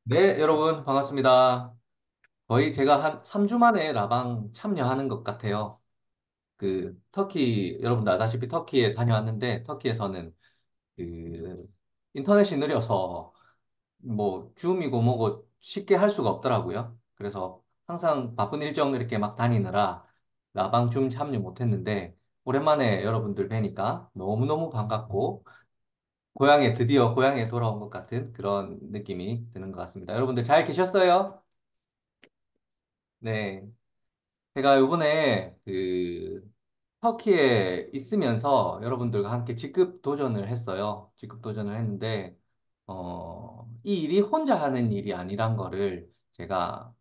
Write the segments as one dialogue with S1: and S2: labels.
S1: 네, 여러분, 반갑습니다. 거의 제가 한 3주 만에 라방 참여하는 것 같아요. 터키, 여러분 아다시피 터키에 다녀왔는데, 터키에서는 그, 인터넷이 느려서, 줌이고 뭐고 쉽게 할 수가 없더라고요. 그래서 항상 바쁜 일정 이렇게 막 다니느라 라방 줌 참여 못했는데, 오랜만에 여러분들 뵈니까 너무너무 반갑고, 드디어 고향에 돌아온 것 같은 그런 느낌이 드는 것 같습니다. 여러분들 잘 계셨어요? 네. 제가 요번에 터키에 있으면서 여러분들과 함께 직급 도전을 했어요. 직급 도전을 했는데, 이 일이 혼자 하는 일이 아니란 거를 제가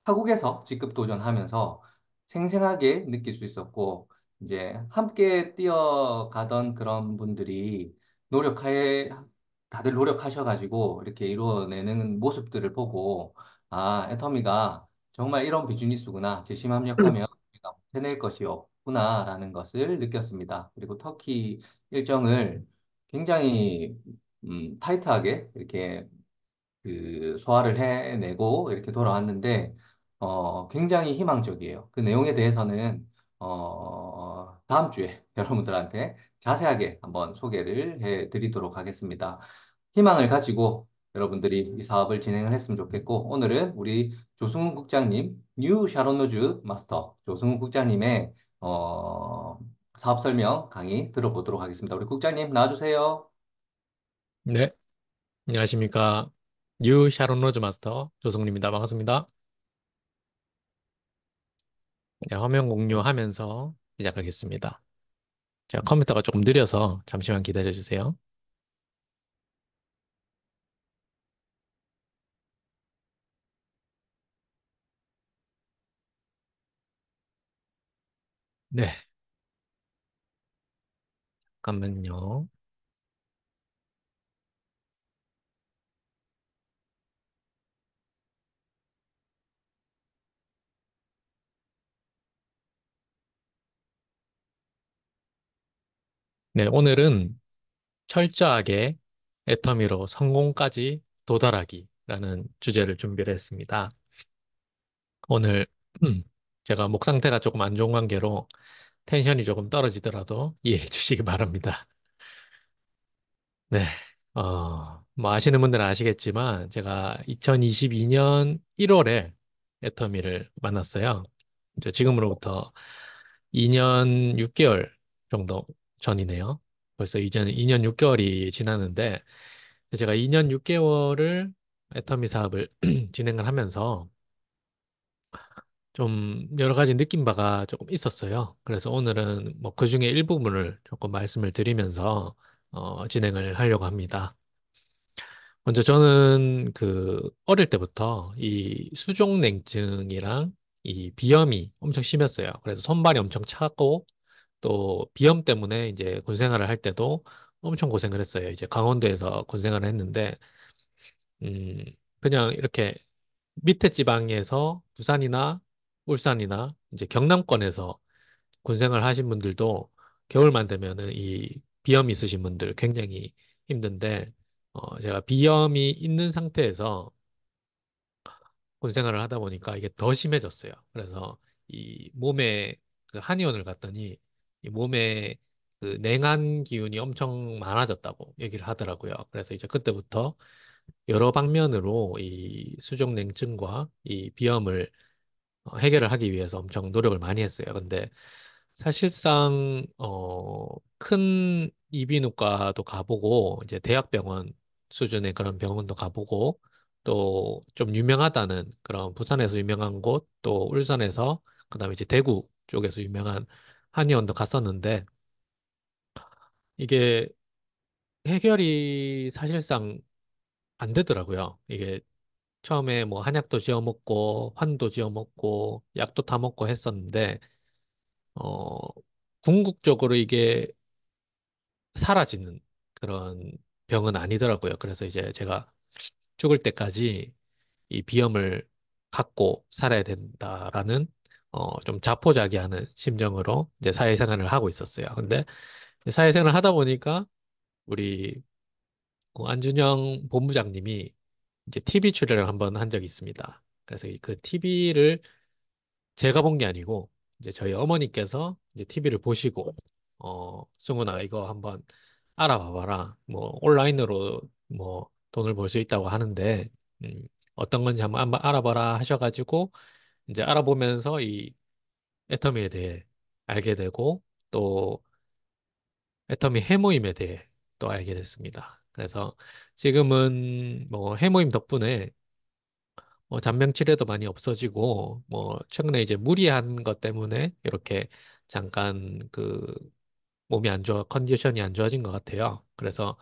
S1: 타국에서 직급 도전하면서 생생하게 느낄 수 있었고, 이제 함께 뛰어가던 그런 분들이 노력하에, 다들 노력하셔가지고 이렇게 이루어내는 모습들을 보고, 아, 애터미가 정말 이런 비즈니스구나. 재심합력하면 우리가 해낼 것이 없구나라는 것을 느꼈습니다. 그리고 터키 일정을 굉장히 타이트하게 이렇게 소화를 해내고 이렇게 돌아왔는데, 굉장히 희망적이에요. 그 내용에 대해서는, 다음 주에 여러분들한테 자세하게 한번 소개를 해 드리도록 하겠습니다. 희망을 가지고 여러분들이 이 사업을 진행을 했으면 좋겠고, 오늘은 우리 조승우 국장님, 뉴 샤론노즈 마스터 조승우 국장님의, 사업 설명 강의 들어보도록 하겠습니다. 우리 국장님 나와주세요.
S2: 네, 안녕하십니까. 뉴 샤론 로즈 마스터 조성립니다. 반갑습니다. 네, 화면 공유하면서 시작하겠습니다. 제가 컴퓨터가 조금 느려서 잠시만 기다려 주세요. 네, 잠깐만요. 네, 오늘은 철저하게 애터미로 성공까지 도달하기라는 주제를 준비를 했습니다. 오늘 제가 목 상태가 조금 안 좋은 관계로 텐션이 조금 떨어지더라도 이해해 주시기 바랍니다. 네. 뭐 아시는 분들은 아시겠지만 제가 2022년 1월에 애터미를 만났어요. 지금으로부터 2년 6개월 정도 전이네요. 벌써 이제 2년 6개월이 지났는데 제가 2년 6개월을 애터미 사업을 진행을 하면서 좀 여러 가지 느낀 바가 조금 있었어요. 그래서 오늘은 뭐 그중에 일부분을 조금 말씀을 드리면서 진행을 하려고 합니다. 먼저 저는 어릴 때부터 이 수족냉증이랑 이 비염이 엄청 심했어요. 그래서 손발이 엄청 차고 또 비염 때문에 이제 군 생활을 할 때도 엄청 고생을 했어요. 이제 강원도에서 군 생활을 했는데, 음, 그냥 이렇게 밑에 지방에서 부산이나 울산이나 이제 경남권에서 군 생활 하신 분들도 겨울만 되면은 이 비염 있으신 분들 굉장히 힘든데, 제가 비염이 있는 상태에서 군 생활을 하다 보니까 이게 더 심해졌어요. 그래서 이 몸에 한의원을 갔더니 이 몸에 냉한 기운이 엄청 많아졌다고 얘기를 하더라고요. 그래서 이제 그때부터 여러 방면으로 이 수족 냉증과 이 비염을 해결을 하기 위해서 엄청 노력을 많이 했어요. 근데 사실상 큰 이비인후과도 가보고 이제 대학병원 수준의 그런 병원도 가보고 또 좀 유명하다는 그런 부산에서 유명한 곳 또 울산에서 그다음에 이제 대구 쪽에서 유명한 한의원도 갔었는데 이게 해결이 사실상 안 되더라고요. 이게 처음에 뭐 한약도 지어 먹고 환도 지어 먹고 약도 타 먹고 했었는데 어 궁극적으로 이게 사라지는 그런 병은 아니더라고요. 그래서 이제 제가 죽을 때까지 이 비염을 갖고 살아야 된다라는 좀 자포자기하는 심정으로 이제 사회생활을 하고 있었어요. 근데 사회생활을 하다 보니까 우리 안준영 본부장님이 이제 TV 출연을 한번 한 적이 있습니다. 그래서 그 TV를 제가 본 게 아니고 이제 저희 어머니께서 이제 TV를 보시고 승훈아 이거 한번 알아봐봐라. 뭐 온라인으로 뭐 돈을 벌 수 있다고 하는데 어떤 건지 한번 알아봐라 하셔가지고 이제 알아보면서 이 애터미에 대해 알게 되고 또 애터미 해모임에 대해 또 알게 됐습니다. 그래서 지금은 뭐 해모임 덕분에 잔병치레도 많이 없어지고 뭐 최근에 이제 무리한 것 때문에 이렇게 잠깐 그 몸이 안 좋아 컨디션이 안 좋아진 것 같아요. 그래서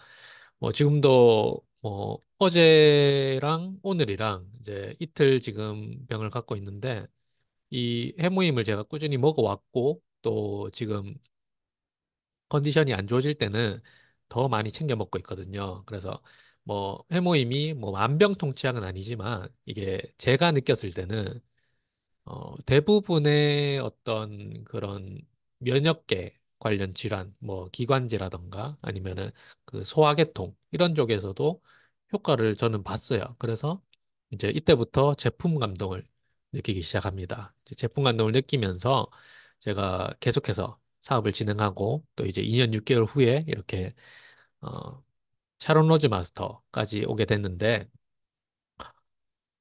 S2: 뭐 지금도 뭐 어제랑 오늘이랑 이제 이틀 지금 병을 갖고 있는데 이 해모임을 제가 꾸준히 먹어왔고 또 지금 컨디션이 안 좋아질 때는 더 많이 챙겨 먹고 있거든요. 그래서 뭐 해모임이 뭐 만병통치약은 아니지만 이게 제가 느꼈을 때는 대부분의 어떤 그런 면역계 관련 질환, 뭐 기관지라던가 아니면은 그 소화계통 이런 쪽에서도 효과를 저는 봤어요. 그래서 이제 이때부터 제품 감동을 느끼기 시작합니다. 이제 제품 감동을 느끼면서 제가 계속해서 사업을 진행하고 또 이제 2년 6개월 후에 이렇게 어, 샤론 로즈 마스터까지 오게 됐는데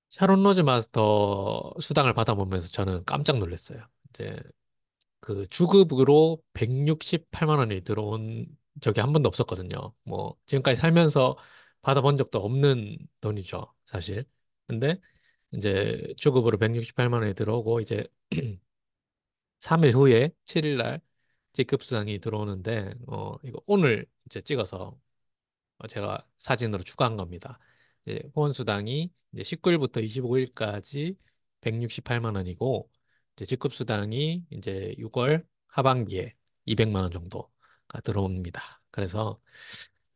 S2: 샤론 로즈 마스터 수당을 받아보면서 저는 깜짝 놀랐어요. 이제 그 주급으로 168만 원이 들어온 적이 한 번도 없었거든요. 뭐 지금까지 살면서 받아본 적도 없는 돈이죠, 사실. 근데 이제 주급으로 168만 원이 들어오고 이제 3일 후에 7일 날 직급 수당이 들어오는데 이거 오늘 이제 찍어서 제가 사진으로 추가한 겁니다. 이제 후원수당이 이제 19일부터 25일까지 168만 원이고, 이제 직급수당이 이제 6월 하반기에 200만 원 정도가 들어옵니다. 그래서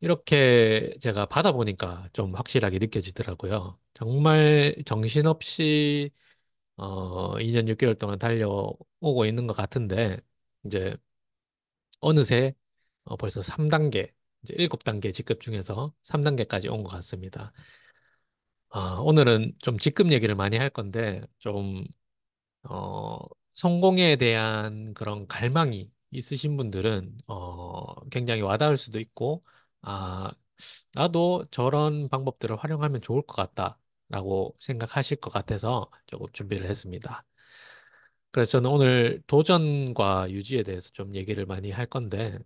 S2: 이렇게 제가 받아보니까 좀 확실하게 느껴지더라고요. 정말 정신없이 2년 6개월 동안 달려오고 있는 것 같은데, 이제 어느새 벌써 3단계, 이제 7단계 직급 중에서 3단계까지 온 것 같습니다. 오늘은 좀 직급 얘기를 많이 할 건데, 좀, 어, 성공에 대한 그런 갈망이 있으신 분들은, 굉장히 와닿을 수도 있고, 아, 나도 저런 방법들을 활용하면 좋을 것 같다라고 생각하실 것 같아서 조금 준비를 했습니다. 그래서 저는 오늘 도전과 유지에 대해서 좀 얘기를 많이 할 건데,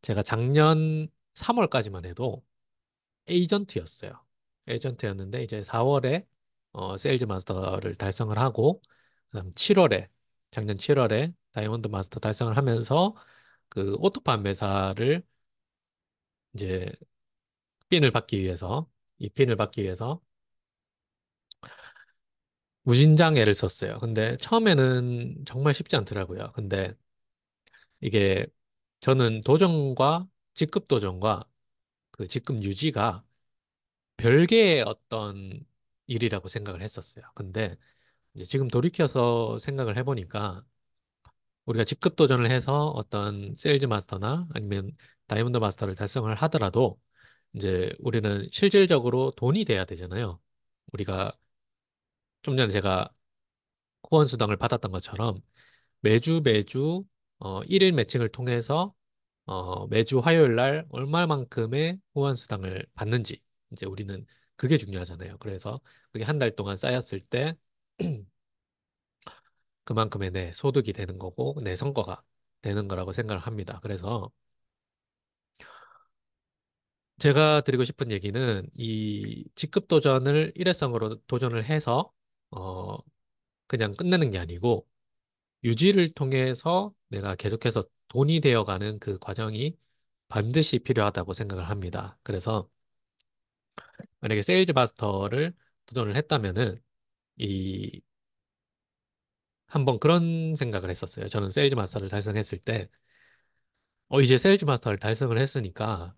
S2: 제가 작년 3월까지만 해도 에이전트였어요. 에이전트였는데 이제 4월에 세일즈 마스터를 달성을 하고 그다음 7월에 작년 7월에 다이아몬드 마스터 달성을 하면서 그 오토판 매사를 이제 핀을 받기 위해서 이 핀을 받기 위해서 무진장 애를 썼어요. 근데 처음에는 정말 쉽지 않더라고요. 근데 이게 저는 도전과 직급 도전과 그 직급 유지가 별개의 어떤 일이라고 생각을 했었어요. 근데 이제 지금 돌이켜서 생각을 해보니까 우리가 직급 도전을 해서 어떤 세일즈 마스터나 아니면 다이아몬드 마스터를 달성을 하더라도 이제 우리는 실질적으로 돈이 돼야 되잖아요. 우리가 좀 전에 제가 후원 수당을 받았던 것처럼 매주 매주 1일 매칭을 통해서 매주 화요일 날 얼마만큼의 후원 수당을 받는지 이제 우리는 그게 중요하잖아요. 그래서 그게 한 달 동안 쌓였을 때 그만큼의 내 소득이 되는 거고 내 성과가 되는 거라고 생각을 합니다. 그래서 제가 드리고 싶은 얘기는 이 직급 도전을 일회성으로 도전을 해서 어 그냥 끝내는 게 아니고 유지를 통해서 내가 계속해서 돈이 되어가는 그 과정이 반드시 필요하다고 생각을 합니다. 그래서 만약에 세일즈 마스터를 도전을 했다면은 이 한번 그런 생각을 했었어요. 저는 세일즈 마스터를 달성했을 때 이제 세일즈 마스터를 달성을 했으니까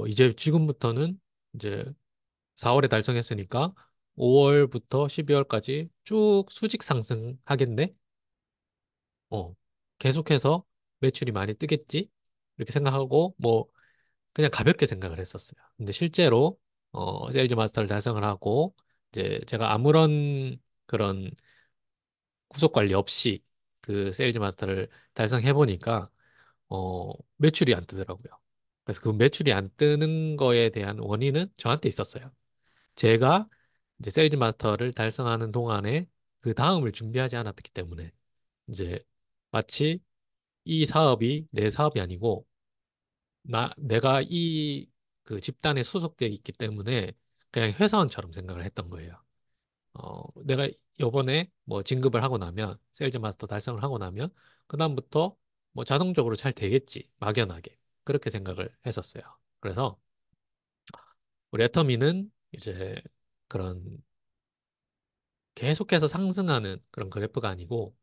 S2: 이제 지금부터는 이제 4월에 달성했으니까 5월부터 12월까지 쭉 수직 상승하겠네? 어, 계속해서 매출이 많이 뜨겠지? 이렇게 생각하고, 뭐, 그냥 가볍게 생각을 했었어요. 근데 실제로, 세일즈 마스터를 달성을 하고 이제 제가 아무런 그런 구속 관리 없이 그 세일즈 마스터를 달성해 보니까 매출이 안 뜨더라고요. 그래서 그 매출이 안 뜨는 거에 대한 원인은 저한테 있었어요. 제가 이제 세일즈 마스터를 달성하는 동안에 그 다음을 준비하지 않았기 때문에 이제 마치 이 사업이 내 사업이 아니고 내가 이 그 집단에 소속되어 있기 때문에 그냥 회사원처럼 생각을 했던 거예요. 내가 요번에 뭐 진급을 하고 나면 세일즈 마스터 달성을 하고 나면 그다음부터 뭐 자동적으로 잘 되겠지. 막연하게. 그렇게 생각을 했었어요. 그래서 우리 애터미는 이제 그런 계속해서 상승하는 그런 그래프가 아니고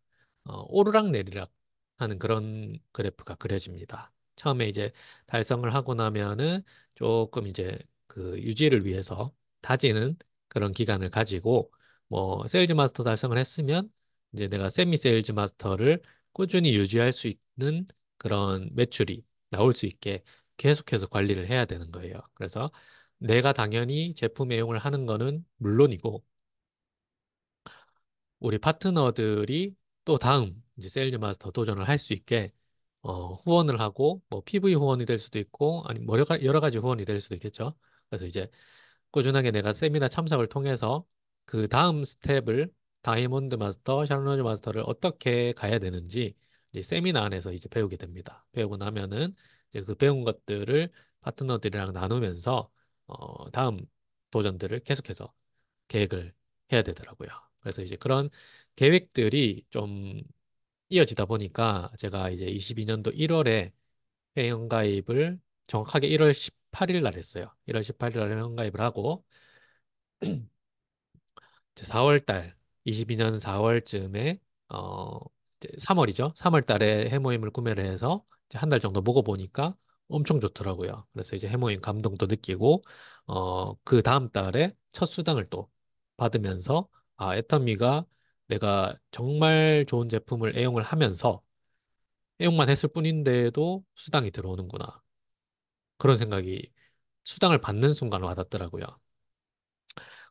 S2: 오르락내리락 하는 그런 그래프가 그려집니다. 처음에 이제 달성을 하고 나면은 조금 이제 그 유지를 위해서 다지는 그런 기간을 가지고 뭐 세일즈 마스터 달성을 했으면 이제 내가 세미 세일즈 마스터를 꾸준히 유지할 수 있는 그런 매출이 나올 수 있게 계속해서 관리를 해야 되는 거예요. 그래서 내가 당연히 제품 애용을 하는 거는 물론이고 우리 파트너들이 또 다음 이제 세일즈 마스터 도전을 할 수 있게 후원을 하고 뭐 PV 후원이 될 수도 있고 아니 뭐 여러 가지 후원이 될 수도 있겠죠. 그래서 이제 꾸준하게 내가 세미나 참석을 통해서 그 다음 스텝을 다이아몬드 마스터, 샤르노즈 마스터를 어떻게 가야 되는지 이제 세미나 안에서 이제 배우게 됩니다. 배우고 나면은 이제 그 배운 것들을 파트너들이랑 나누면서 다음 도전들을 계속해서 계획을 해야 되더라고요. 그래서 이제 그런 계획들이 좀 이어지다 보니까 제가 이제 22년도 1월에 회원가입을 정확하게 1월 18일 날 했어요. 1월 18일 날 회원가입을 하고 4월 달, 22년 4월쯤에 어 3월이죠. 3월 달에 해모임을 구매를 해서 한 달 정도 먹어보니까 엄청 좋더라고요. 그래서 이제 해모임 감동도 느끼고 그 다음 달에 첫 수당을 또 받으면서 아, 애터미가 내가 정말 좋은 제품을 애용을 하면서 애용만 했을 뿐인데도 수당이 들어오는구나. 그런 생각이 수당을 받는 순간 와닿더라고요.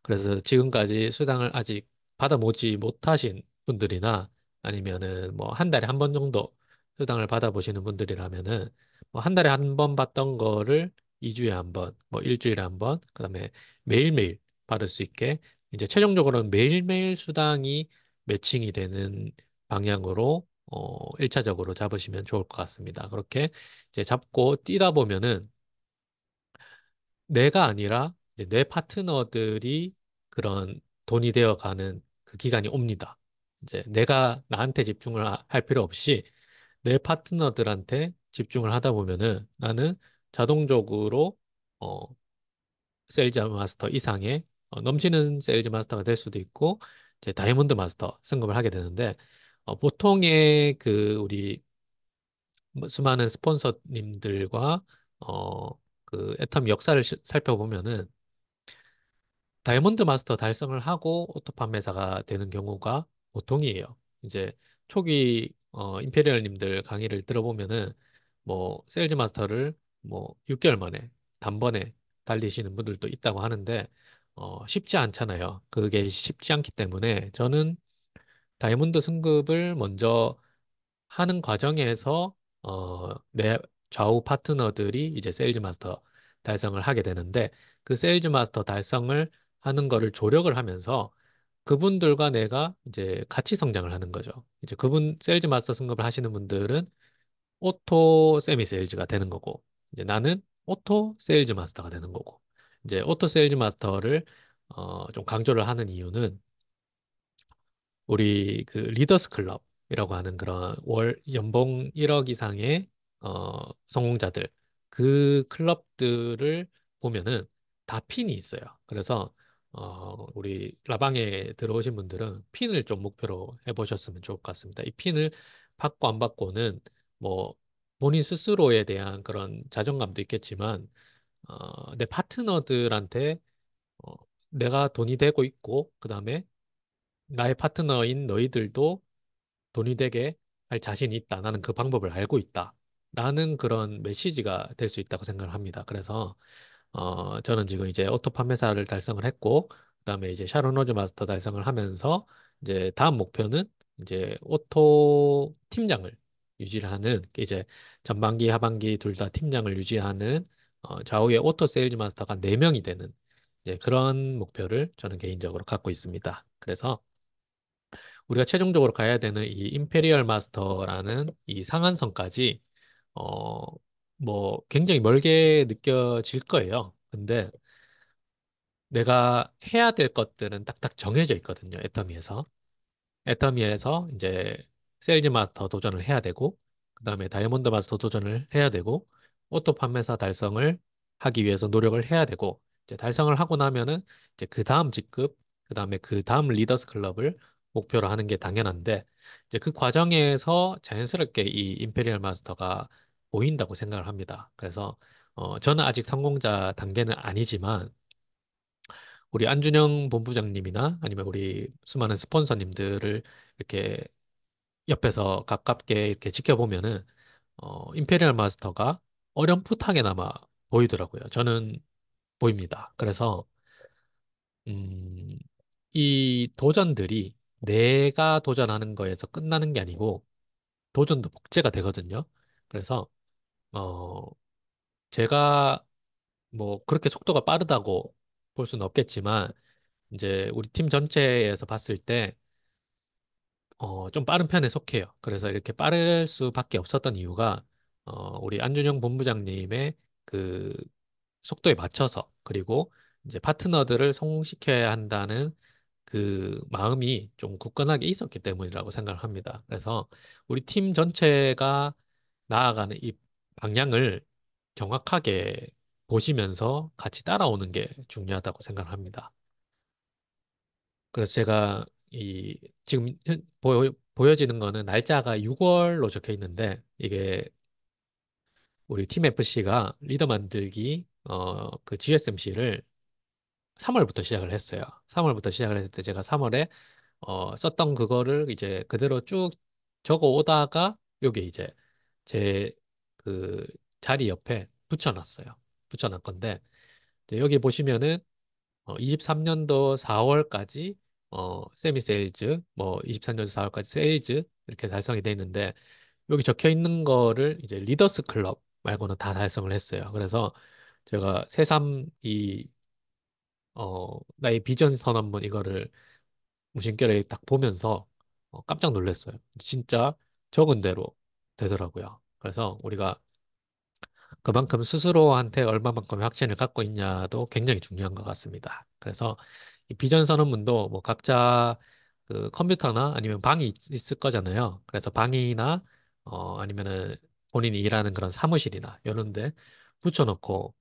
S2: 그래서 지금까지 수당을 아직 받아보지 못하신 분들이나 아니면은 뭐 한 달에 한 번 정도 수당을 받아보시는 분들이라면은 뭐 한 달에 한 번 받던 거를 2주에 한 번, 뭐 일주일에 한 번, 그다음에 매일매일 받을 수 있게 이제 최종적으로는 매일매일 수당이 매칭이 되는 방향으로 1차적으로 잡으시면 좋을 것 같습니다. 그렇게 이제 잡고 뛰다 보면은 내가 아니라 이제 내 파트너들이 그런 돈이 되어 가는 그 기간이 옵니다. 이제 내가 나한테 집중을 할 필요 없이 내 파트너들한테 집중을 하다 보면은 나는 자동적으로 어, 세일즈 마스터 이상의 넘치는 세일즈 마스터가 될 수도 있고 이제 다이아몬드 마스터 승급을 하게 되는데 보통의 그 우리 수많은 스폰서님들과 그 애텀 역사를 살펴보면은 다이아몬드 마스터 달성을 하고 오토 판매사가 되는 경우가 보통이에요. 이제 초기 임페리얼님들 강의를 들어보면은 뭐 세일즈 마스터를 뭐 6개월 만에 단번에 달리시는 분들도 있다고 하는데 쉽지 않잖아요. 그게 쉽지 않기 때문에 저는 다이아몬드 승급을 먼저 하는 과정에서 내 좌우 파트너들이 이제 세일즈 마스터 달성을 하게 되는데 그 세일즈 마스터 달성을 하는 거를 조력을 하면서 그분들과 내가 이제 같이 성장을 하는 거죠. 이제 그분 세일즈 마스터 승급을 하시는 분들은 오토 세미 세일즈가 되는 거고 이제 나는 오토 세일즈 마스터가 되는 거고 이제 오토 세일즈 마스터를 좀 강조를 하는 이유는 우리 그 리더스 클럽이라고 하는 그런 월 연봉 1억 이상의 성공자들 그 클럽들을 보면은 다 핀이 있어요. 그래서 우리 라방에 들어오신 분들은 핀을 좀 목표로 해보셨으면 좋을 것 같습니다. 이 핀을 받고 안 받고는 뭐 본인 스스로에 대한 그런 자존감도 있겠지만 내 파트너들한테 어, 내가 돈이 되고 있고 그다음에 나의 파트너인 너희들도 돈이 되게 할 자신이 있다. 나는 그 방법을 알고 있다. 라는 그런 메시지가 될 수 있다고 생각을 합니다. 그래서 저는 지금 이제 오토 판매사를 달성을 했고, 그다음에 이제 샤론 로즈 마스터 달성을 하면서 이제 다음 목표는 이제 오토 팀장을 유지를 하는 이제 전반기, 하반기 둘 다 팀장을 유지하는 좌우의 오토 세일즈 마스터가 4명이 되는 이제 그런 목표를 저는 개인적으로 갖고 있습니다. 그래서 우리가 최종적으로 가야 되는 이 임페리얼 마스터라는 이 상한선까지 어, 뭐 굉장히 멀게 느껴질 거예요. 근데 내가 해야 될 것들은 딱딱 정해져 있거든요. 애터미에서. 애터미에서 이제 세일즈 마스터 도전을 해야 되고, 그다음에 다이아몬드 마스터 도전을 해야 되고, 오토 판매사 달성을 하기 위해서 노력을 해야 되고, 이제 달성을 하고 나면은 이제 그 다음 직급, 그다음에 그 다음 리더스 클럽을 목표로 하는 게 당연한데, 이제 그 과정에서 자연스럽게 이 임페리얼 마스터가 보인다고 생각을 합니다. 그래서 저는 아직 성공자 단계는 아니지만 우리 안준영 본부장님이나 아니면 우리 수많은 스폰서님들을 이렇게 옆에서 가깝게 이렇게 지켜보면은 임페리얼 마스터가 어렴풋하게나마 보이더라고요. 저는 보입니다. 그래서 음, 이 도전들이 내가 도전하는 거에서 끝나는 게 아니고 도전도 복제가 되거든요. 그래서 어, 제가 뭐 그렇게 속도가 빠르다고 볼 수는 없겠지만 이제 우리 팀 전체에서 봤을 때 좀 빠른 편에 속해요. 그래서 이렇게 빠를 수밖에 없었던 이유가 우리 안준영 본부장님의 그 속도에 맞춰서 그리고 이제 파트너들을 성공시켜야 한다는 그 마음이 좀 굳건하게 있었기 때문이라고 생각을 합니다. 그래서 우리 팀 전체가 나아가는 이 방향을 정확하게 보시면서 같이 따라오는 게 중요하다고 생각을 합니다. 그래서 제가 이 지금 보여지는 거는 날짜가 6월로 적혀 있는데 이게 우리 팀 FC가 리더 만들기 그 GSMC를 3월부터 시작을 했어요. 3월부터 시작을 했을 때 제가 3월에 썼던 그거를 이제 그대로 쭉 적어 오다가 요게 이제 제 그 자리 옆에 붙여놨어요. 붙여놨 건데 이제 여기 보시면은 23년도 4월까지 세미 세일즈, 뭐 23년도 4월까지 세일즈 이렇게 달성이 돼 있는데 여기 적혀 있는 거를 이제 리더스 클럽 말고는 다 달성을 했어요. 그래서 제가 새삼 이 나의 비전 선언문 이거를 무심결에 딱 보면서 깜짝 놀랐어요. 진짜 적은 대로 되더라고요. 그래서 우리가 그만큼 스스로한테 얼마만큼의 확신을 갖고 있냐도 굉장히 중요한 것 같습니다. 그래서 이 비전 선언문도 뭐 각자 그 컴퓨터나 아니면 방이 있을 거잖아요. 그래서 방이나 아니면은 본인이 일하는 그런 사무실이나 이런 데 붙여놓고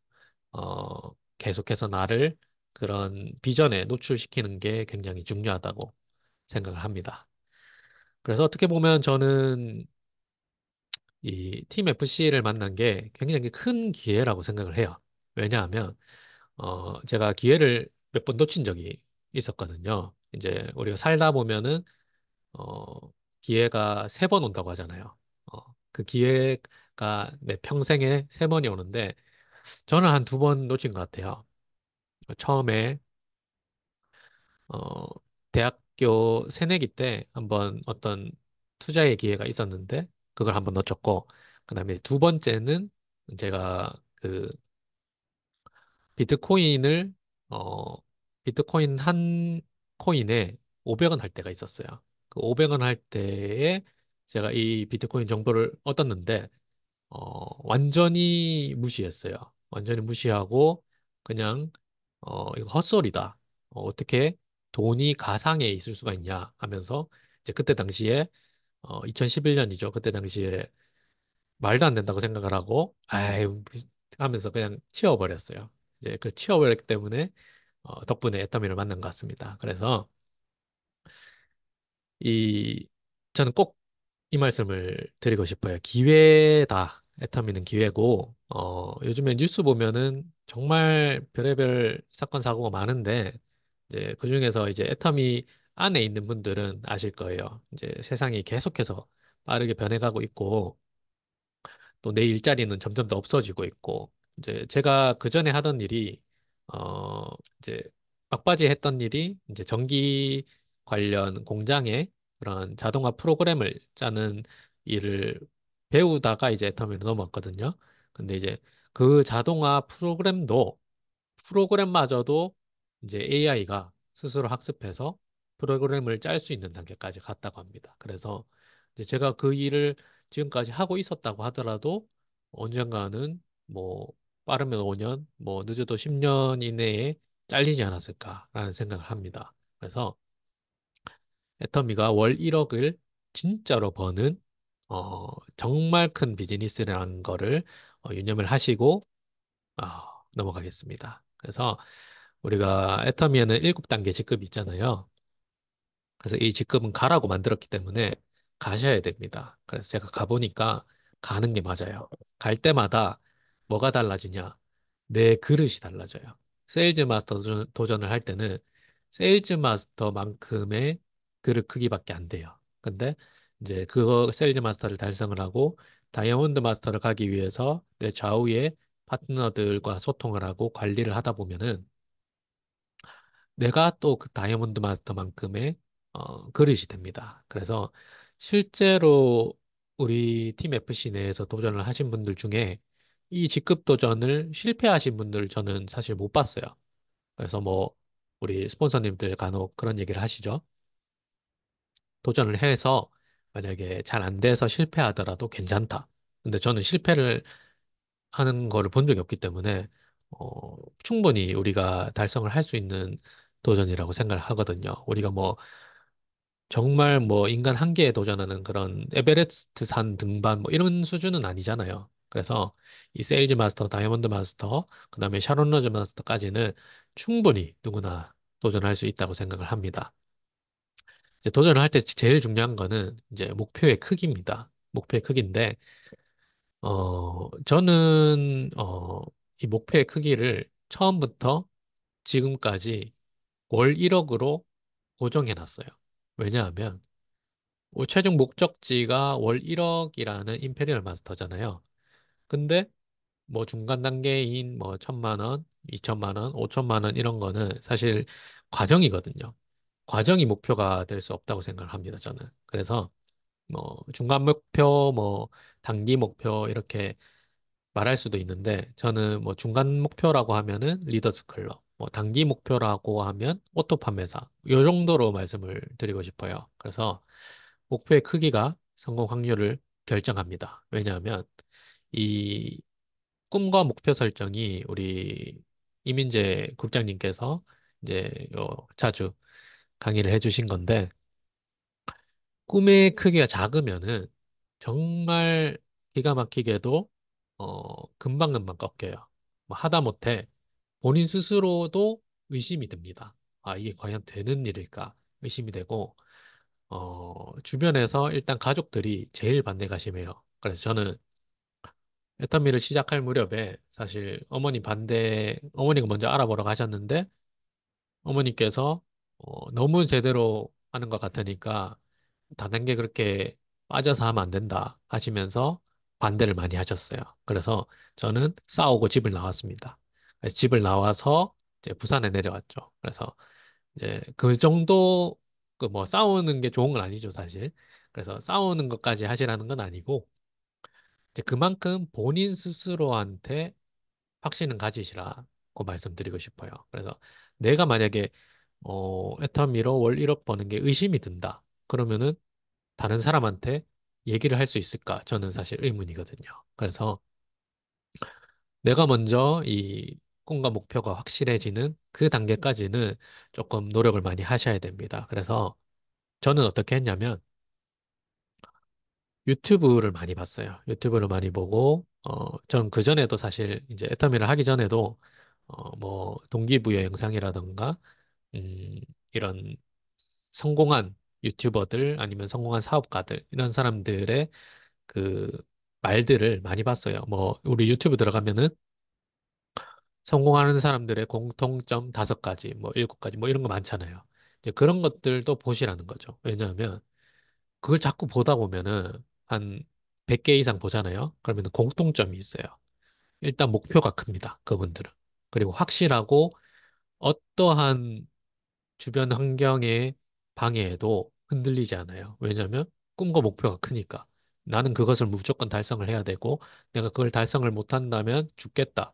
S2: 계속해서 나를 그런 비전에 노출시키는 게 굉장히 중요하다고 생각을 합니다. 그래서 어떻게 보면 저는 이 팀 FC를 만난 게 굉장히 큰 기회라고 생각을 해요. 왜냐하면 제가 기회를 몇 번 놓친 적이 있었거든요. 이제 우리가 살다 보면은 기회가 3번 온다고 하잖아요. 그 기회가 내 평생에 3번이 오는데 저는 한 2번 놓친 것 같아요. 처음에 어, 대학교 새내기 때 한번 어떤 투자의 기회가 있었는데 그걸 한번 놓쳤고 그다음에 두 번째는 제가 그 비트코인을 어 비트코인 한 코인에 500원 할 때가 있었어요. 그 500원 할 때에 제가 이 비트코인 정보를 얻었는데 완전히 무시했어요. 완전히 무시하고 그냥 이거 헛소리다. 어떻게 돈이 가상에 있을 수가 있냐 하면서 이제 그때 당시에 2011년이죠. 그때 당시에 말도 안 된다고 생각을 하고 아이 하면서 그냥 치워버렸어요. 이제 그 치워버렸기 때문에 덕분에 애터미를 만난 것 같습니다. 그래서 이 저는 꼭 이 말씀을 드리고 싶어요. 기회다. 애터미는 기회고 요즘에 뉴스 보면은 정말 별의별 사건 사고가 많은데 이제 그중에서 이제 애터미 안에 있는 분들은 아실 거예요. 이제 세상이 계속해서 빠르게 변해가고 있고 또 내 일자리는 점점 더 없어지고 있고 이제 제가 그 전에 하던 일이 어 이제 막바지 했던 일이 이제 전기 관련 공장에 그런 자동화 프로그램을 짜는 일을 배우다가 이제 애터미로 넘어왔거든요. 근데 이제 그 자동화 프로그램마저도 이제 AI가 스스로 학습해서 프로그램을 짤 수 있는 단계까지 갔다고 합니다. 그래서 이제 제가 그 일을 지금까지 하고 있었다고 하더라도 언젠가는 뭐 빠르면 5년, 뭐 늦어도 10년 이내에 잘리지 않았을까라는 생각을 합니다. 그래서 애터미가 월 1억을 진짜로 버는 정말 큰 비즈니스라는 거를 유념을 하시고 넘어가겠습니다. 그래서 우리가 애터미에는 7단계 직급이 있잖아요. 그래서 이 직급은 가라고 만들었기 때문에 가셔야 됩니다. 그래서 제가 가보니까 가는 게 맞아요. 갈 때마다 뭐가 달라지냐? 내 그릇이 달라져요. 세일즈 마스터 도전을 할 때는 세일즈 마스터만큼의 그릇 크기밖에 안 돼요. 근데 이제 그거 세일즈 마스터를 달성을 하고 다이아몬드 마스터를 가기 위해서 내 좌우의 파트너들과 소통을 하고 관리를 하다 보면은 내가 또 그 다이아몬드 마스터만큼의 그릇이 됩니다. 그래서 실제로 우리 팀 FC 내에서 도전을 하신 분들 중에 이 직급 도전을 실패하신 분들 저는 사실 못 봤어요. 그래서 뭐 우리 스폰서님들 간혹 그런 얘기를 하시죠. 도전을 해서 만약에 잘 안 돼서 실패하더라도 괜찮다. 근데 저는 실패를 하는 거를 본 적이 없기 때문에 충분히 우리가 달성을 할 수 있는 도전이라고 생각을 하거든요. 우리가 뭐 정말 뭐 인간 한계에 도전하는 그런 에베레스트 산 등반 뭐 이런 수준은 아니잖아요. 그래서 이 세일즈 마스터, 다이아몬드 마스터, 그다음에 샤론 로즈 마스터까지는 충분히 누구나 도전할 수 있다고 생각을 합니다. 이제 도전을 할 때 제일 중요한 거는 이제 목표의 크기입니다. 목표의 크기인데 저는, 이 목표의 크기를 처음부터 지금까지 월 1억으로 고정해 놨어요. 왜냐하면, 최종 목적지가 월 1억이라는 임페리얼 마스터잖아요. 근데, 뭐 중간 단계인 뭐 1,000만 원, 2,000만 원, 5,000만 원 이런 거는 사실 과정이거든요. 과정이 목표가 될 수 없다고 생각을 합니다, 저는. 그래서, 뭐, 중간 목표, 뭐, 단기 목표, 이렇게 말할 수도 있는데 저는 뭐 중간 목표라고 하면은 리더스 클럽, 뭐 단기 목표라고 하면 오토 판매사 이 정도로 말씀을 드리고 싶어요. 그래서 목표의 크기가 성공 확률을 결정합니다. 왜냐하면 이 꿈과 목표 설정이 우리 이민재 국장님께서 이제 자주 강의를 해주신 건데 꿈의 크기가 작으면은 정말 기가 막히게도 금방금방 꺾여요. 뭐 하다못해 본인 스스로도 의심이 듭니다. 아, 이게 과연 되는 일일까? 의심이 되고 주변에서 일단 가족들이 제일 반대가 심해요. 그래서 저는 애터미를 시작할 무렵에 사실 어머니가 먼저 알아보러 가셨는데 어머니께서 너무 제대로 하는 것 같으니까 다단계 그렇게 빠져서 하면 안 된다 하시면서 반대를 많이 하셨어요. 그래서 저는 싸우고 집을 나왔습니다. 그래서 집을 나와서 이제 부산에 내려왔죠. 그래서 이제 그 정도 그 뭐 싸우는 게 좋은 건 아니죠, 사실. 그래서 싸우는 것까지 하시라는 건 아니고 이제 그만큼 본인 스스로한테 확신은 가지시라고 말씀드리고 싶어요. 그래서 내가 만약에 애터미로 월 1억 버는 게 의심이 든다. 그러면은 다른 사람한테 얘기를 할 수 있을까? 저는 사실 의문이거든요. 그래서 내가 먼저 이 꿈과 목표가 확실해지는 그 단계까지는 조금 노력을 많이 하셔야 됩니다. 그래서 저는 어떻게 했냐면 유튜브를 많이 봤어요. 유튜브를 많이 보고, 저는 그전에도 사실 이제 애터미를 하기 전에도, 뭐, 동기부여 영상이라던가, 이런 성공한 유튜버들 아니면 성공한 사업가들, 이런 사람들의 그 말들을 많이 봤어요. 뭐, 우리 유튜브 들어가면은 성공하는 사람들의 공통점 5가지, 뭐, 7가지, 뭐, 이런 거 많잖아요. 이제 그런 것들도 보시라는 거죠. 왜냐하면 그걸 자꾸 보다 보면은 한 100개 이상 보잖아요. 그러면 공통점이 있어요. 일단 목표가 큽니다. 그분들은. 그리고 확실하고 어떠한 주변 환경의 방해에도 흔들리지 않아요. 왜냐하면 꿈과 목표가 크니까. 나는 그것을 무조건 달성을 해야 되고 내가 그걸 달성을 못한다면 죽겠다.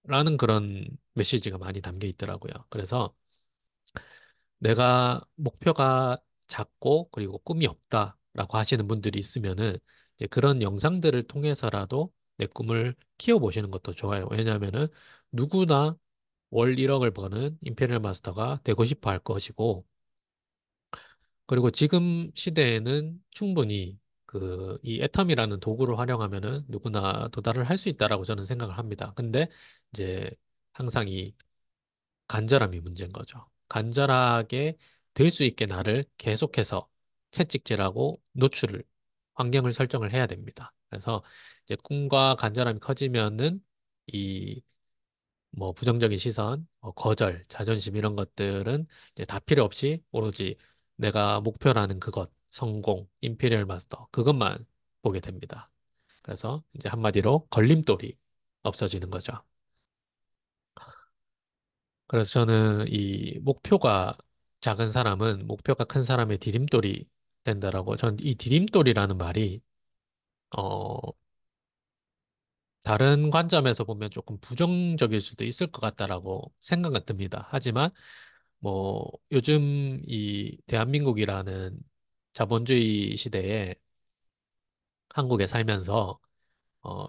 S2: 라는 그런 메시지가 많이 담겨 있더라고요. 그래서 내가 목표가 작고 그리고 꿈이 없다라고 하시는 분들이 있으면은 이제 그런 영상들을 통해서라도 내 꿈을 키워보시는 것도 좋아요. 왜냐하면은 누구나 월 1억을 버는 임페리얼 마스터가 되고 싶어 할 것이고, 그리고 지금 시대에는 충분히 이 애텀이라는 도구를 활용하면은 누구나 도달을 할 수 있다라고 저는 생각을 합니다. 근데 이제 항상 이 간절함이 문제인 거죠. 간절하게 될 수 있게 나를 계속해서 채찍질하고 노출을, 환경을 설정을 해야 됩니다. 그래서 이제 꿈과 간절함이 커지면은 이 부정적인 시선, 거절, 자존심 이런 것들은 이제 다 필요 없이 오로지 내가 목표라는 그것, 성공, 임페리얼 마스터 그것만 보게 됩니다. 그래서 이제 한마디로 걸림돌이 없어지는 거죠. 그래서 저는 이 목표가 작은 사람은 목표가 큰 사람의 디딤돌이 된다라고, 전 이 디딤돌이라는 말이 어 다른 관점에서 보면 조금 부정적일 수도 있을 것 같다라고 생각은 듭니다. 하지만 요즘 이 대한민국이라는 자본주의 시대에 한국에 살면서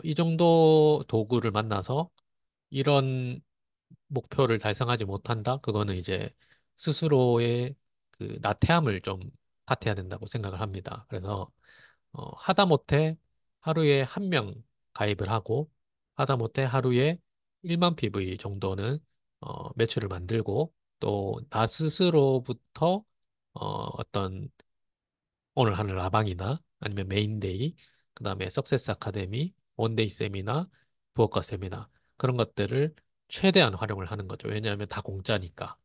S2: 이 정도 도구를 만나서 이런 목표를 달성하지 못한다? 그거는 이제 스스로의 그 나태함을 좀 탓해야 된다고 생각을 합니다. 그래서 하다못해 하루에 한 명 가입을 하고 하다못해 하루에 1만 PV 정도는 매출을 만들고 또 나 스스로부터 어떤 오늘 하는 라방이나 아니면 메인데이, 그다음에 석세스 아카데미, 원데이 세미나, 부업과 세미나 그런 것들을 최대한 활용을 하는 거죠. 왜냐하면 다 공짜니까.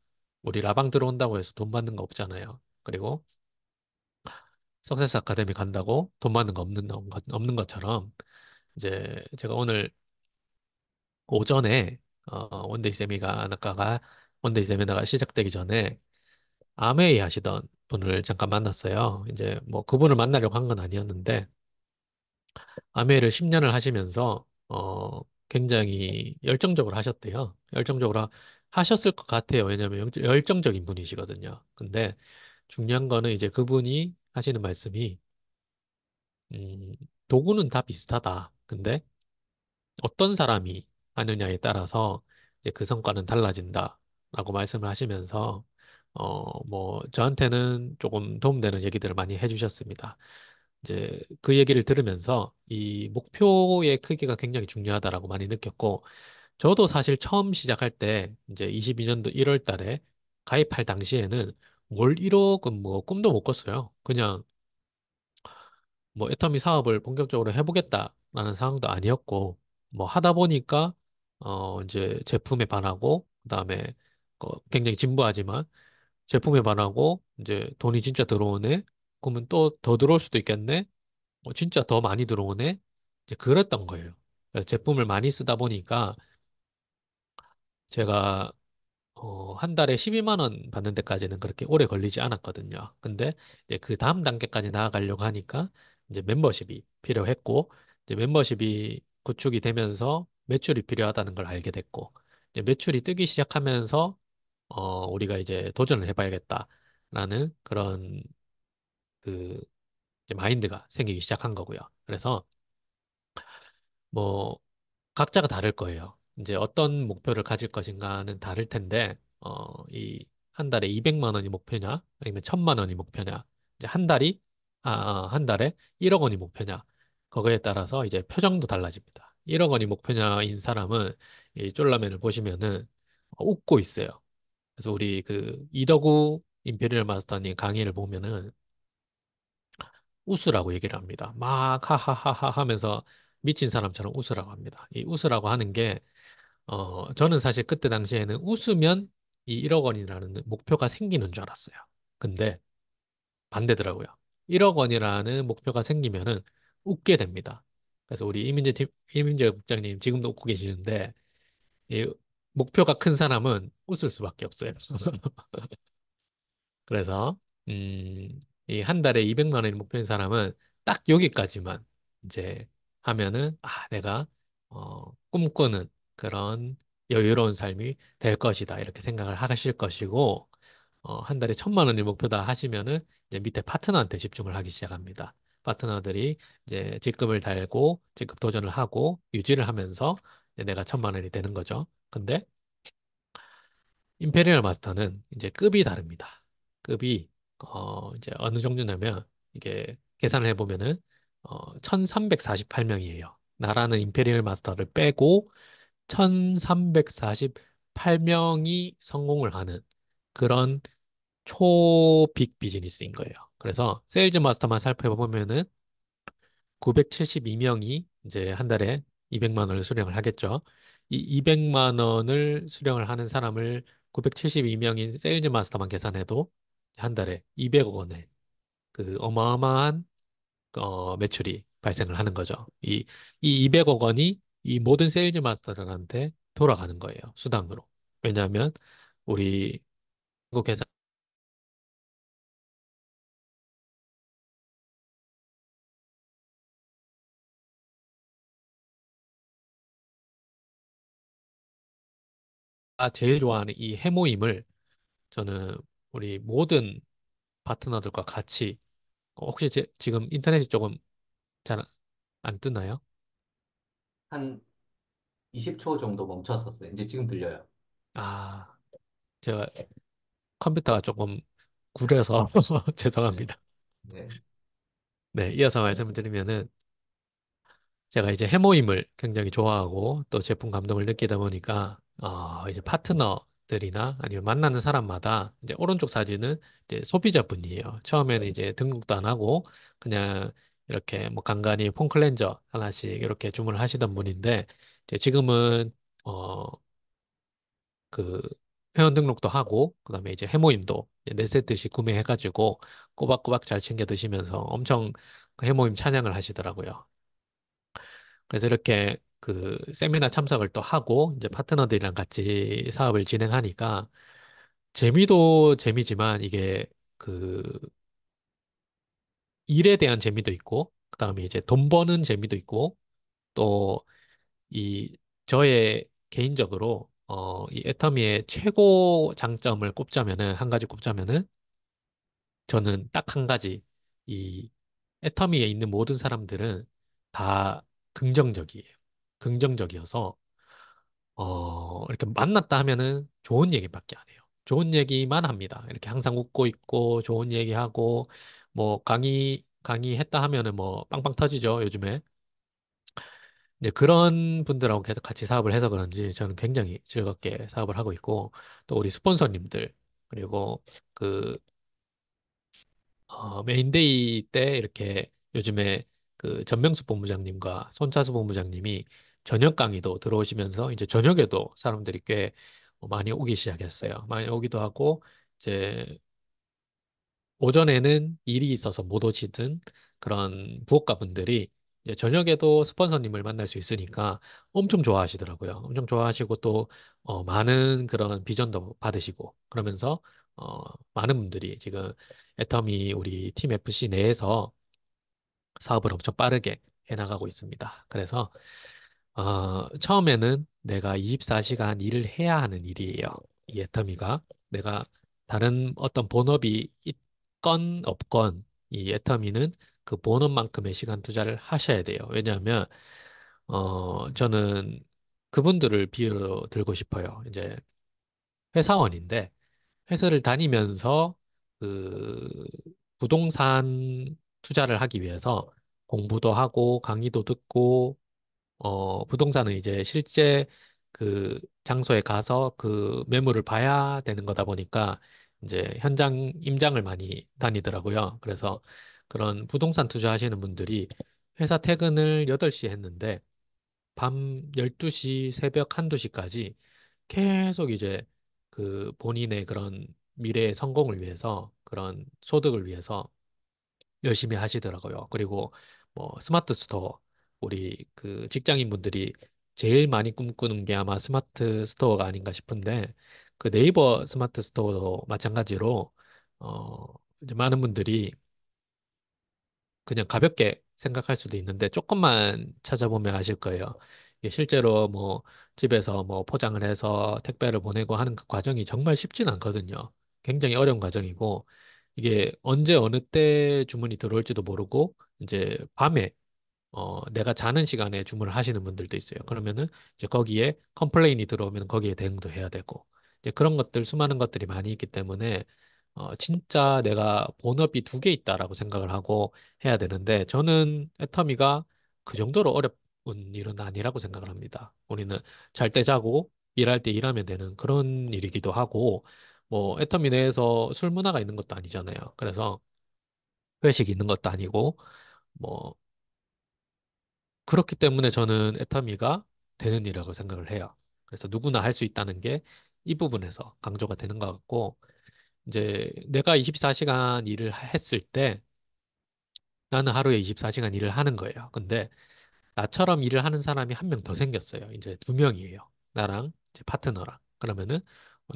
S2: 우리 라방 들어온다고 해서 돈 받는 거 없잖아요. 그리고 석세스 아카데미 간다고 돈 받는 거 없는 것처럼 이제 제가 오늘 오전에 원데이 세미나가 원데이 세미나가 시작되기 전에 아메이 하시던 분을 잠깐 만났어요. 이제 그분을 만나려고 한 건 아니었는데 아메이를 10년을 하시면서 굉장히 열정적으로 하셨대요. 열정적으로 하셨을 것 같아요. 왜냐하면 열정적인 분이시거든요. 근데 중요한 거는 이제 그분이 하시는 말씀이 음, 도구는 다 비슷하다. 근데 어떤 사람이 하느냐에 따라서 이제 그 성과는 달라진다라고 말씀을 하시면서 저한테는 조금 도움되는 얘기들을 많이 해주셨습니다. 이제 그 얘기를 들으면서 이 목표의 크기가 굉장히 중요하다라고 많이 느꼈고, 저도 사실 처음 시작할 때 이제 22년도 1월 달에 가입할 당시에는 월 1억은 꿈도 못 꿨어요. 그냥 애터미 사업을 본격적으로 해보겠다라는 상황도 아니었고, 하다 보니까 이제 제품에 반하고 그다음에 굉장히 진부하지만 제품에 반하고 이제 돈이 진짜 들어오네. 그러면 또 더 들어올 수도 있겠네. 진짜 더 많이 들어오네. 이제 그랬던 거예요. 그래서 제품을 많이 쓰다 보니까 제가 한 달에 12만 원 받는 데까지는 그렇게 오래 걸리지 않았거든요. 근데 이제 그 다음 단계까지 나아가려고 하니까 이제 멤버십이 필요했고, 이제 멤버십이 구축이 되면서 매출이 필요하다는 걸 알게 됐고, 이제 매출이 뜨기 시작하면서 우리가 이제 도전을 해봐야겠다라는 그런 그 이제 마인드가 생기기 시작한 거고요. 그래서 뭐 각자가 다를 거예요. 이제 어떤 목표를 가질 것인가는 다를 텐데, 이 한 달에 200만 원이 목표냐, 아니면 1000만 원이 목표냐, 이제 한 달에 1억 원이 목표냐, 거기에 따라서 이제 표정도 달라집니다. 1억 원이 목표냐인 사람은 이 쫄라맨을 보시면은 웃고 있어요. 그래서 우리 그 이덕우 임페리얼 마스터님 강의를 보면은 웃으라고 얘기를 합니다. 막 하하하하 하면서 미친 사람처럼 웃으라고 합니다. 이 웃으라고 하는 게 저는 사실 그때 당시에는 웃으면 이 1억 원이라는 목표가 생기는 줄 알았어요. 근데 반대더라고요. 1억 원이라는 목표가 생기면은 웃게 됩니다. 그래서 우리 이민재 국장님 지금도 웃고 계시는데, 이 목표가 큰 사람은 웃을 수밖에 없어요. 그래서, 이 한 달에 200만 원이 목표인 사람은 딱 여기까지만 이제 하면은, 아, 내가, 꿈꾸는 그런 여유로운 삶이 될 것이다. 이렇게 생각을 하실 것이고, 한 달에 1,000만 원이 목표다 하시면은 이제 밑에 파트너한테 집중을 하기 시작합니다. 파트너들이 이제 직급을 달고 직급 도전을 하고 유지를 하면서 이제 내가 1,000만 원이 되는 거죠. 근데 임페리얼 마스터는 이제 급이 다릅니다. 급이 이제 어느 정도냐면 이게 계산을 해보면은 1,348명이에요. 나라는 임페리얼 마스터를 빼고 1,348명이 성공을 하는 그런 초빅 비즈니스인 거예요. 그래서 세일즈 마스터만 살펴보면은 972명이 이제 한 달에 200만 원을 수령을 하겠죠. 이 200만 원을 수령을 하는 사람을 972명인 세일즈 마스터만 계산해도 한 달에 200억 원의 그 어마어마한 매출이 발생을 하는 거죠. 이 200억 원이 이 모든 세일즈 마스터들한테 돌아가는 거예요. 수당으로. 왜냐하면 우리 한국 회사 제일 좋아하는 이 해모임을 저는 우리 모든 파트너들과 같이 혹시 지금 인터넷이 조금 잘 안 뜨나요?
S1: 한 20초 정도 멈췄었어요. 이제 지금 들려요.
S2: 아, 제가 컴퓨터가 조금 구려서
S1: 네.
S2: 죄송합니다.
S1: 네.
S2: 네, 이어서 말씀을 드리면은 제가 이제 해모임을 굉장히 좋아하고 또 제품 감동을 느끼다 보니까 이제 파트너들이나 아니면 만나는 사람마다 이제 오른쪽 사진은 이제 소비자분이에요. 처음에는 이제 등록도 안 하고 그냥 이렇게 뭐 간간히 폼 클렌저 하나씩 이렇게 주문을 하시던 분인데 이제 지금은 어 그 회원 등록도 하고 그다음에 이제 해모임도 이제 네 세트씩 구매해가지고 꼬박꼬박 잘 챙겨 드시면서 엄청 그 해모임 찬양을 하시더라고요. 그래서 이렇게 그 세미나 참석을 또 하고 이제 파트너들이랑 같이 사업을 진행하니까 재미도 재미지만 이게 그 일에 대한 재미도 있고 그다음에 이제 돈 버는 재미도 있고 또 이 저의 개인적으로 이 애터미의 최고 장점을 꼽자면은 한 가지 꼽자면은 저는 딱 한 가지 이 애터미에 있는 모든 사람들은 다 긍정적이에요. 긍정적이어서 이렇게 만났다 하면은 좋은 얘기밖에 안 해요. 좋은 얘기만 합니다. 이렇게 항상 웃고 있고 좋은 얘기하고 뭐 강의했다 하면은 뭐 빵빵 터지죠, 요즘에. 이제 그런 분들하고 계속 같이 사업을 해서 그런지 저는 굉장히 즐겁게 사업을 하고 있고 또 우리 스폰서님들 그리고 그 메인데이 때 이렇게 요즘에 그 전명수 본부장님과 손차수 본부장님이 저녁 강의도 들어오시면서 이제 저녁에도 사람들이 꽤 많이 오기 시작했어요. 많이 오기도 하고 이제 오전에는 일이 있어서 못 오시던 그런 부업가분들이 이제 저녁에도 스폰서님을 만날 수 있으니까 엄청 좋아하시더라고요. 엄청 좋아하시고 또 많은 그런 비전도 받으시고 그러면서 많은 분들이 지금 애터미 우리 팀 FC 내에서 사업을 엄청 빠르게 해나가고 있습니다. 그래서 처음에는 내가 24시간 일을 해야 하는 일이에요. 이 애터미가. 내가 다른 어떤 본업이 있건 없건 이 애터미는 그 본업만큼의 시간 투자를 하셔야 돼요. 왜냐하면, 저는 그분들을 비유로 들고 싶어요. 이제 회사원인데 회사를 다니면서 그 부동산 투자를 하기 위해서 공부도 하고 강의도 듣고 부동산은 이제 실제 그 장소에 가서 그 매물을 봐야 되는 거다 보니까 이제 현장 임장을 많이 다니더라고요. 그래서 그런 부동산 투자하시는 분들이 회사 퇴근을 8시에 했는데 밤 12시, 새벽 1, 2시까지 계속 이제 그 본인의 그런 미래의 성공을 위해서 그런 소득을 위해서 열심히 하시더라고요. 그리고 뭐 스마트 스토어 우리 그 직장인분들이 제일 많이 꿈꾸는 게 아마 스마트 스토어가 아닌가 싶은데 그 네이버 스마트 스토어도 마찬가지로 어 이제 많은 분들이 그냥 가볍게 생각할 수도 있는데 조금만 찾아보면 아실 거예요. 이게 실제로 뭐 집에서 뭐 포장을 해서 택배를 보내고 하는 그 과정이 정말 쉽진 않거든요. 굉장히 어려운 과정이고 이게 언제 어느 때 주문이 들어올지도 모르고 이제 밤에 내가 자는 시간에 주문을 하시는 분들도 있어요. 그러면은 이제 거기에 컴플레인이 들어오면 거기에 대응도 해야 되고 이제 그런 것들 수많은 것들이 많이 있기 때문에 진짜 내가 본업이 두 개 있다라고 생각을 하고 해야 되는데 저는 애터미가 그 정도로 어려운 일은 아니라고 생각을 합니다. 우리는 잘 때 자고 일할 때 일하면 되는 그런 일이기도 하고 뭐 애터미 내에서 술 문화가 있는 것도 아니잖아요. 그래서 회식이 있는 것도 아니고 뭐 그렇기 때문에 저는 애터미가 되는 일이라고 생각을 해요. 그래서 누구나 할 수 있다는 게 이 부분에서 강조가 되는 것 같고, 이제 내가 24시간 일을 했을 때 나는 하루에 24시간 일을 하는 거예요. 근데 나처럼 일을 하는 사람이 한 명 더 생겼어요. 이제 두 명이에요. 나랑 제 파트너랑. 그러면은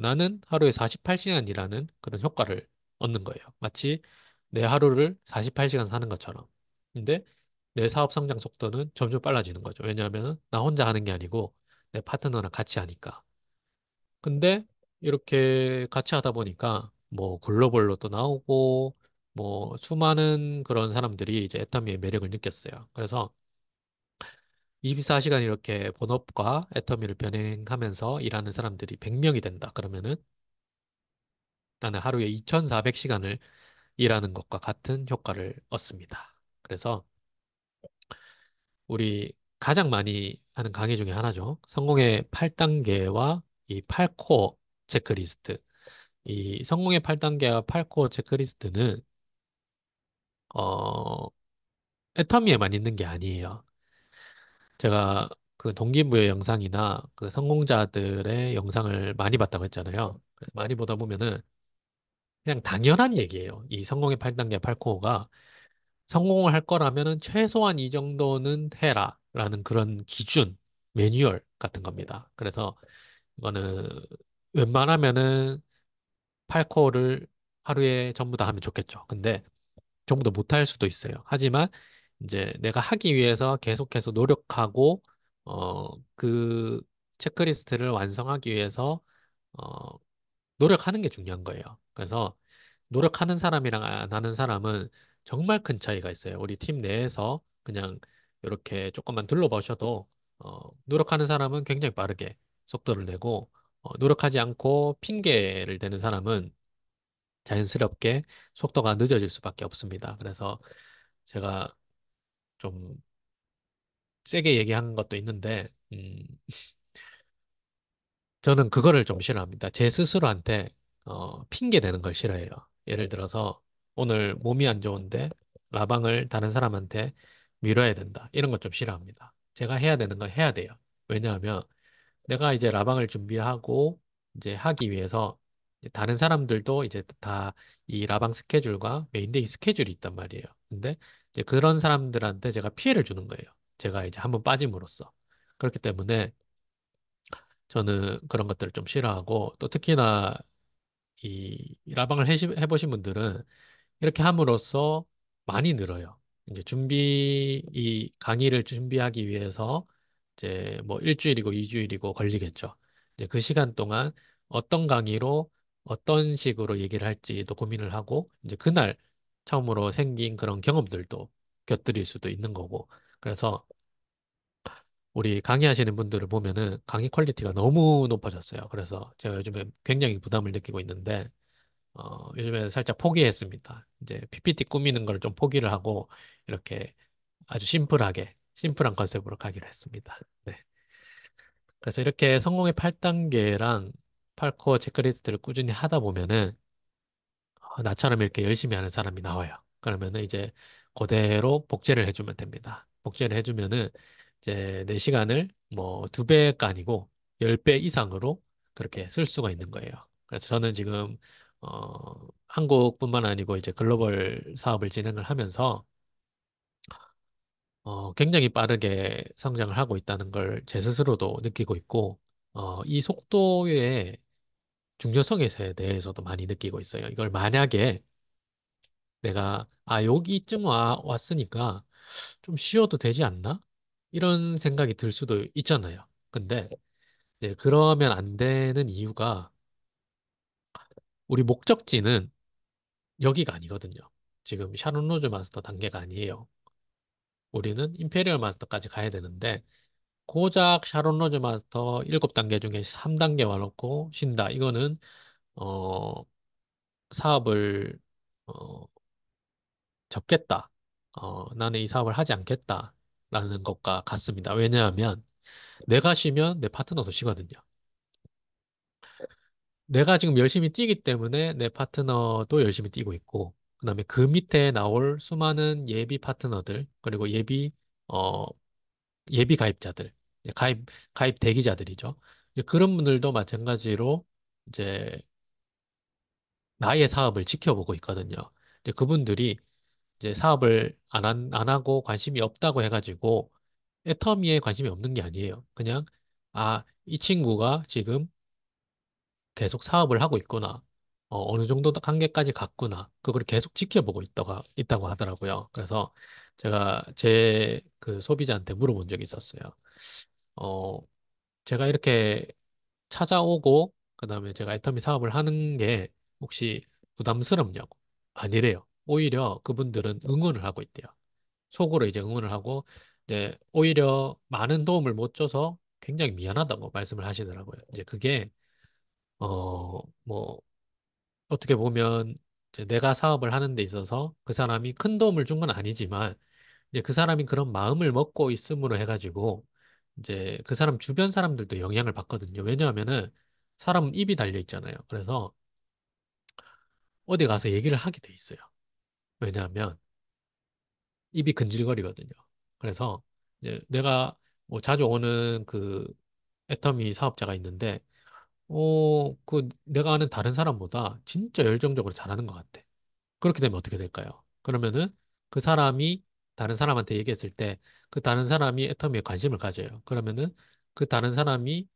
S2: 나는 하루에 48시간 일하는 그런 효과를 얻는 거예요. 마치 내 하루를 48시간 사는 것처럼. 근데 내 사업 성장 속도는 점점 빨라지는 거죠. 왜냐하면 나 혼자 하는 게 아니고 내 파트너랑 같이 하니까. 근데 이렇게 같이 하다 보니까 뭐 글로벌로 또 나오고 뭐 수많은 그런 사람들이 이제 애터미의 매력을 느꼈어요. 그래서 24시간 이렇게 본업과 애터미를 병행하면서 일하는 사람들이 100명이 된다. 그러면은 나는 하루에 2400시간을 일하는 것과 같은 효과를 얻습니다. 그래서 우리 가장 많이 하는 강의 중에 하나죠. 성공의 8단계와 이 8코어 체크리스트. 이 성공의 8단계와 8코어 체크리스트는 어, 애터미에만 있는 게 아니에요. 제가 그 동기부여 영상이나 그 성공자들의 영상을 많이 봤다고 했잖아요. 그래서 많이 보다 보면은 그냥 당연한 얘기예요. 이 성공의 8단계 8코어가 성공을 할 거라면은 최소한 이 정도는 해라라는 그런 기준, 매뉴얼 같은 겁니다. 그래서 이거는 웬만하면은 8코어를 하루에 전부 다 하면 좋겠죠. 근데 전부 다 못할 수도 있어요. 하지만 이제 내가 하기 위해서 계속해서 노력하고 그 체크리스트를 완성하기 위해서 어, 노력하는 게 중요한 거예요. 그래서 노력하는 사람이랑 안 하는 사람은 정말 큰 차이가 있어요. 우리 팀 내에서 그냥 이렇게 조금만 둘러보셔도 노력하는 사람은 굉장히 빠르게 속도를 내고 노력하지 않고 핑계를 대는 사람은 자연스럽게 속도가 늦어질 수밖에 없습니다. 그래서 제가 좀 세게 얘기하는 것도 있는데, 저는 그거를 좀 싫어합니다. 제 스스로한테 핑계 대는 걸 싫어해요. 예를 들어서 오늘 몸이 안 좋은데 라방을 다른 사람한테 미뤄야 된다. 이런 것 좀 싫어합니다. 제가 해야 되는 건 해야 돼요. 왜냐하면 내가 이제 라방을 준비하고 이제 하기 위해서 이제 다른 사람들도 이제 다 이 라방 스케줄과 메인데이 스케줄이 있단 말이에요. 근데 이제 그런 사람들한테 제가 피해를 주는 거예요. 제가 이제 한번 빠짐으로써. 그렇기 때문에 저는 그런 것들을 좀 싫어하고 또 특히나 이 라방을 해보신 분들은 이렇게 함으로써 많이 늘어요. 이제 이 강의를 준비하기 위해서 이제 뭐 일주일이고 이주일이고 걸리겠죠. 이제 그 시간 동안 어떤 강의로 어떤 식으로 얘기를 할지도 고민을 하고 이제 그날 처음으로 생긴 그런 경험들도 곁들일 수도 있는 거고. 그래서 우리 강의하시는 분들을 보면은 강의 퀄리티가 너무 높아졌어요. 그래서 제가 요즘에 굉장히 부담을 느끼고 있는데 요즘에 살짝 포기했습니다. 이제 PPT 꾸미는 걸 좀 포기를 하고 이렇게 아주 심플한 컨셉으로 가기로 했습니다. 네. 그래서 이렇게 성공의 8단계랑 8코어 체크리스트를 꾸준히 하다 보면은 나처럼 이렇게 열심히 하는 사람이 나와요. 그러면은 이제 그대로 복제를 해주면 됩니다. 복제를 해주면은 이제 내 시간을 뭐 두 배가 아니고 10배 이상으로 그렇게 쓸 수가 있는 거예요. 그래서 저는 지금 한국뿐만 아니고 이제 글로벌 사업을 진행을 하면서 굉장히 빠르게 성장을 하고 있다는 걸 제 스스로도 느끼고 있고, 이 속도의 중요성에 대해서도 많이 느끼고 있어요. 이걸 만약에 내가, 여기쯤 왔으니까 좀 쉬어도 되지 않나? 이런 생각이 들 수도 있잖아요. 근데, 이제 그러면 안 되는 이유가 우리 목적지는 여기가 아니거든요. 지금 샤론 로즈 마스터 단계가 아니에요. 우리는 임페리얼 마스터까지 가야 되는데, 고작 샤론 로즈 마스터 7단계 중에 3단계 와놓고 쉰다. 이거는, 어, 사업을, 어, 접겠다. 나는 이 사업을 하지 않겠다. 라는 것과 같습니다. 왜냐하면 내가 쉬면 내 파트너도 쉬거든요. 내가 지금 열심히 뛰기 때문에 내 파트너도 열심히 뛰고 있고, 그다음에 그 밑에 나올 수많은 예비 파트너들, 그리고 어, 예비 가입자들, 이제 가입 대기자들이죠. 이제 그런 분들도 마찬가지로 이제 나의 사업을 지켜보고 있거든요. 이제 그분들이 이제 사업을 안 하고 관심이 없다고 해가지고 애터미에 관심이 없는 게 아니에요. 그냥, 이 친구가 지금 계속 사업을 하고 있구나. 어느 정도 단계까지 갔구나. 그걸 계속 지켜보고 있다고 하더라고요. 그래서 제가 제 그 소비자한테 물어본 적이 있었어요. 어, 제가 이렇게 찾아오고, 그다음에 제가 애터미 사업을 하는 게 혹시 부담스럽냐고. 아니래요. 오히려 그분들은 응원을 하고 있대요. 속으로 이제 응원을 하고, 이제 오히려 많은 도움을 못 줘서 굉장히 미안하다고 말씀을 하시더라고요. 이제 그게, 뭐, 어떻게 보면 이제 내가 사업을 하는 데 있어서 그 사람이 큰 도움을 준 건 아니지만, 이제 그 사람이 그런 마음을 먹고 있음으로 해가지고, 이제 그 사람 주변 사람들도 영향을 받거든요. 왜냐하면은 사람은 입이 달려 있잖아요. 그래서 어디 가서 얘기를 하게 돼 있어요. 왜냐하면 입이 근질거리거든요. 그래서 이제 내가 뭐 자주 오는 그 애터미 사업자가 있는데, 그 내가 아는 다른 사람보다 진짜 열정적으로 잘하는 것 같아. 그렇게 되면 어떻게 될까요? 그러면은 그 사람이 다른 사람한테 얘기했을 때 그 다른 사람이 애터미에 관심을 가져요. 그러면은 그 다른 사람이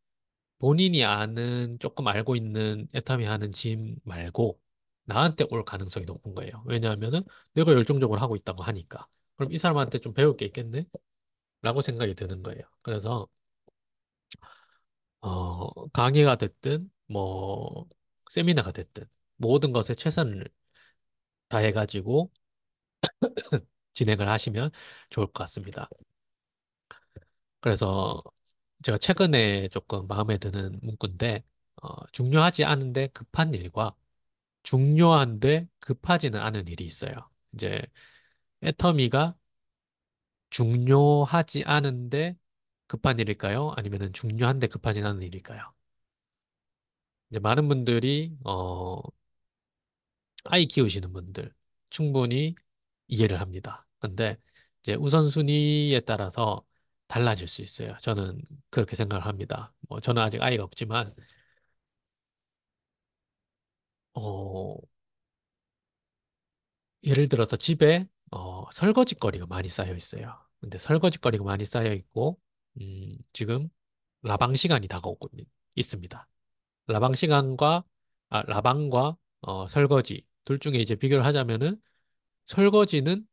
S2: 본인이 아는 조금 알고 있는 애터미 하는 짐 말고 나한테 올 가능성이 높은 거예요. 왜냐하면은 내가 열정적으로 하고 있다고 하니까. 그럼 이 사람한테 좀 배울 게 있겠네? 라고 생각이 드는 거예요. 그래서 강의가 됐든 뭐 세미나가 됐든 모든 것에 최선을 다해가지고 진행을 하시면 좋을 것 같습니다. 그래서 제가 최근에 조금 마음에 드는 문구인데, 중요하지 않은데 급한 일과 중요한데 급하지는 않은 일이 있어요. 이제 애터미가 중요하지 않은데 급한 일일까요? 아니면은 중요한데 급하지 않은 일일까요? 이제 많은 분들이 아이 키우시는 분들 충분히 이해를 합니다. 근데 이제 우선순위에 따라서 달라질 수 있어요. 저는 그렇게 생각을 합니다. 뭐 저는 아직 아이가 없지만 어, 예를 들어서 집에 설거지거리가 많이 쌓여 있어요. 근데 설거지거리가 많이 쌓여 있고 지금 라방 시간이 다가오고 있습니다. 라방 시간과 라방과 설거지 둘 중에 이제 비교를 하자면은 설거지는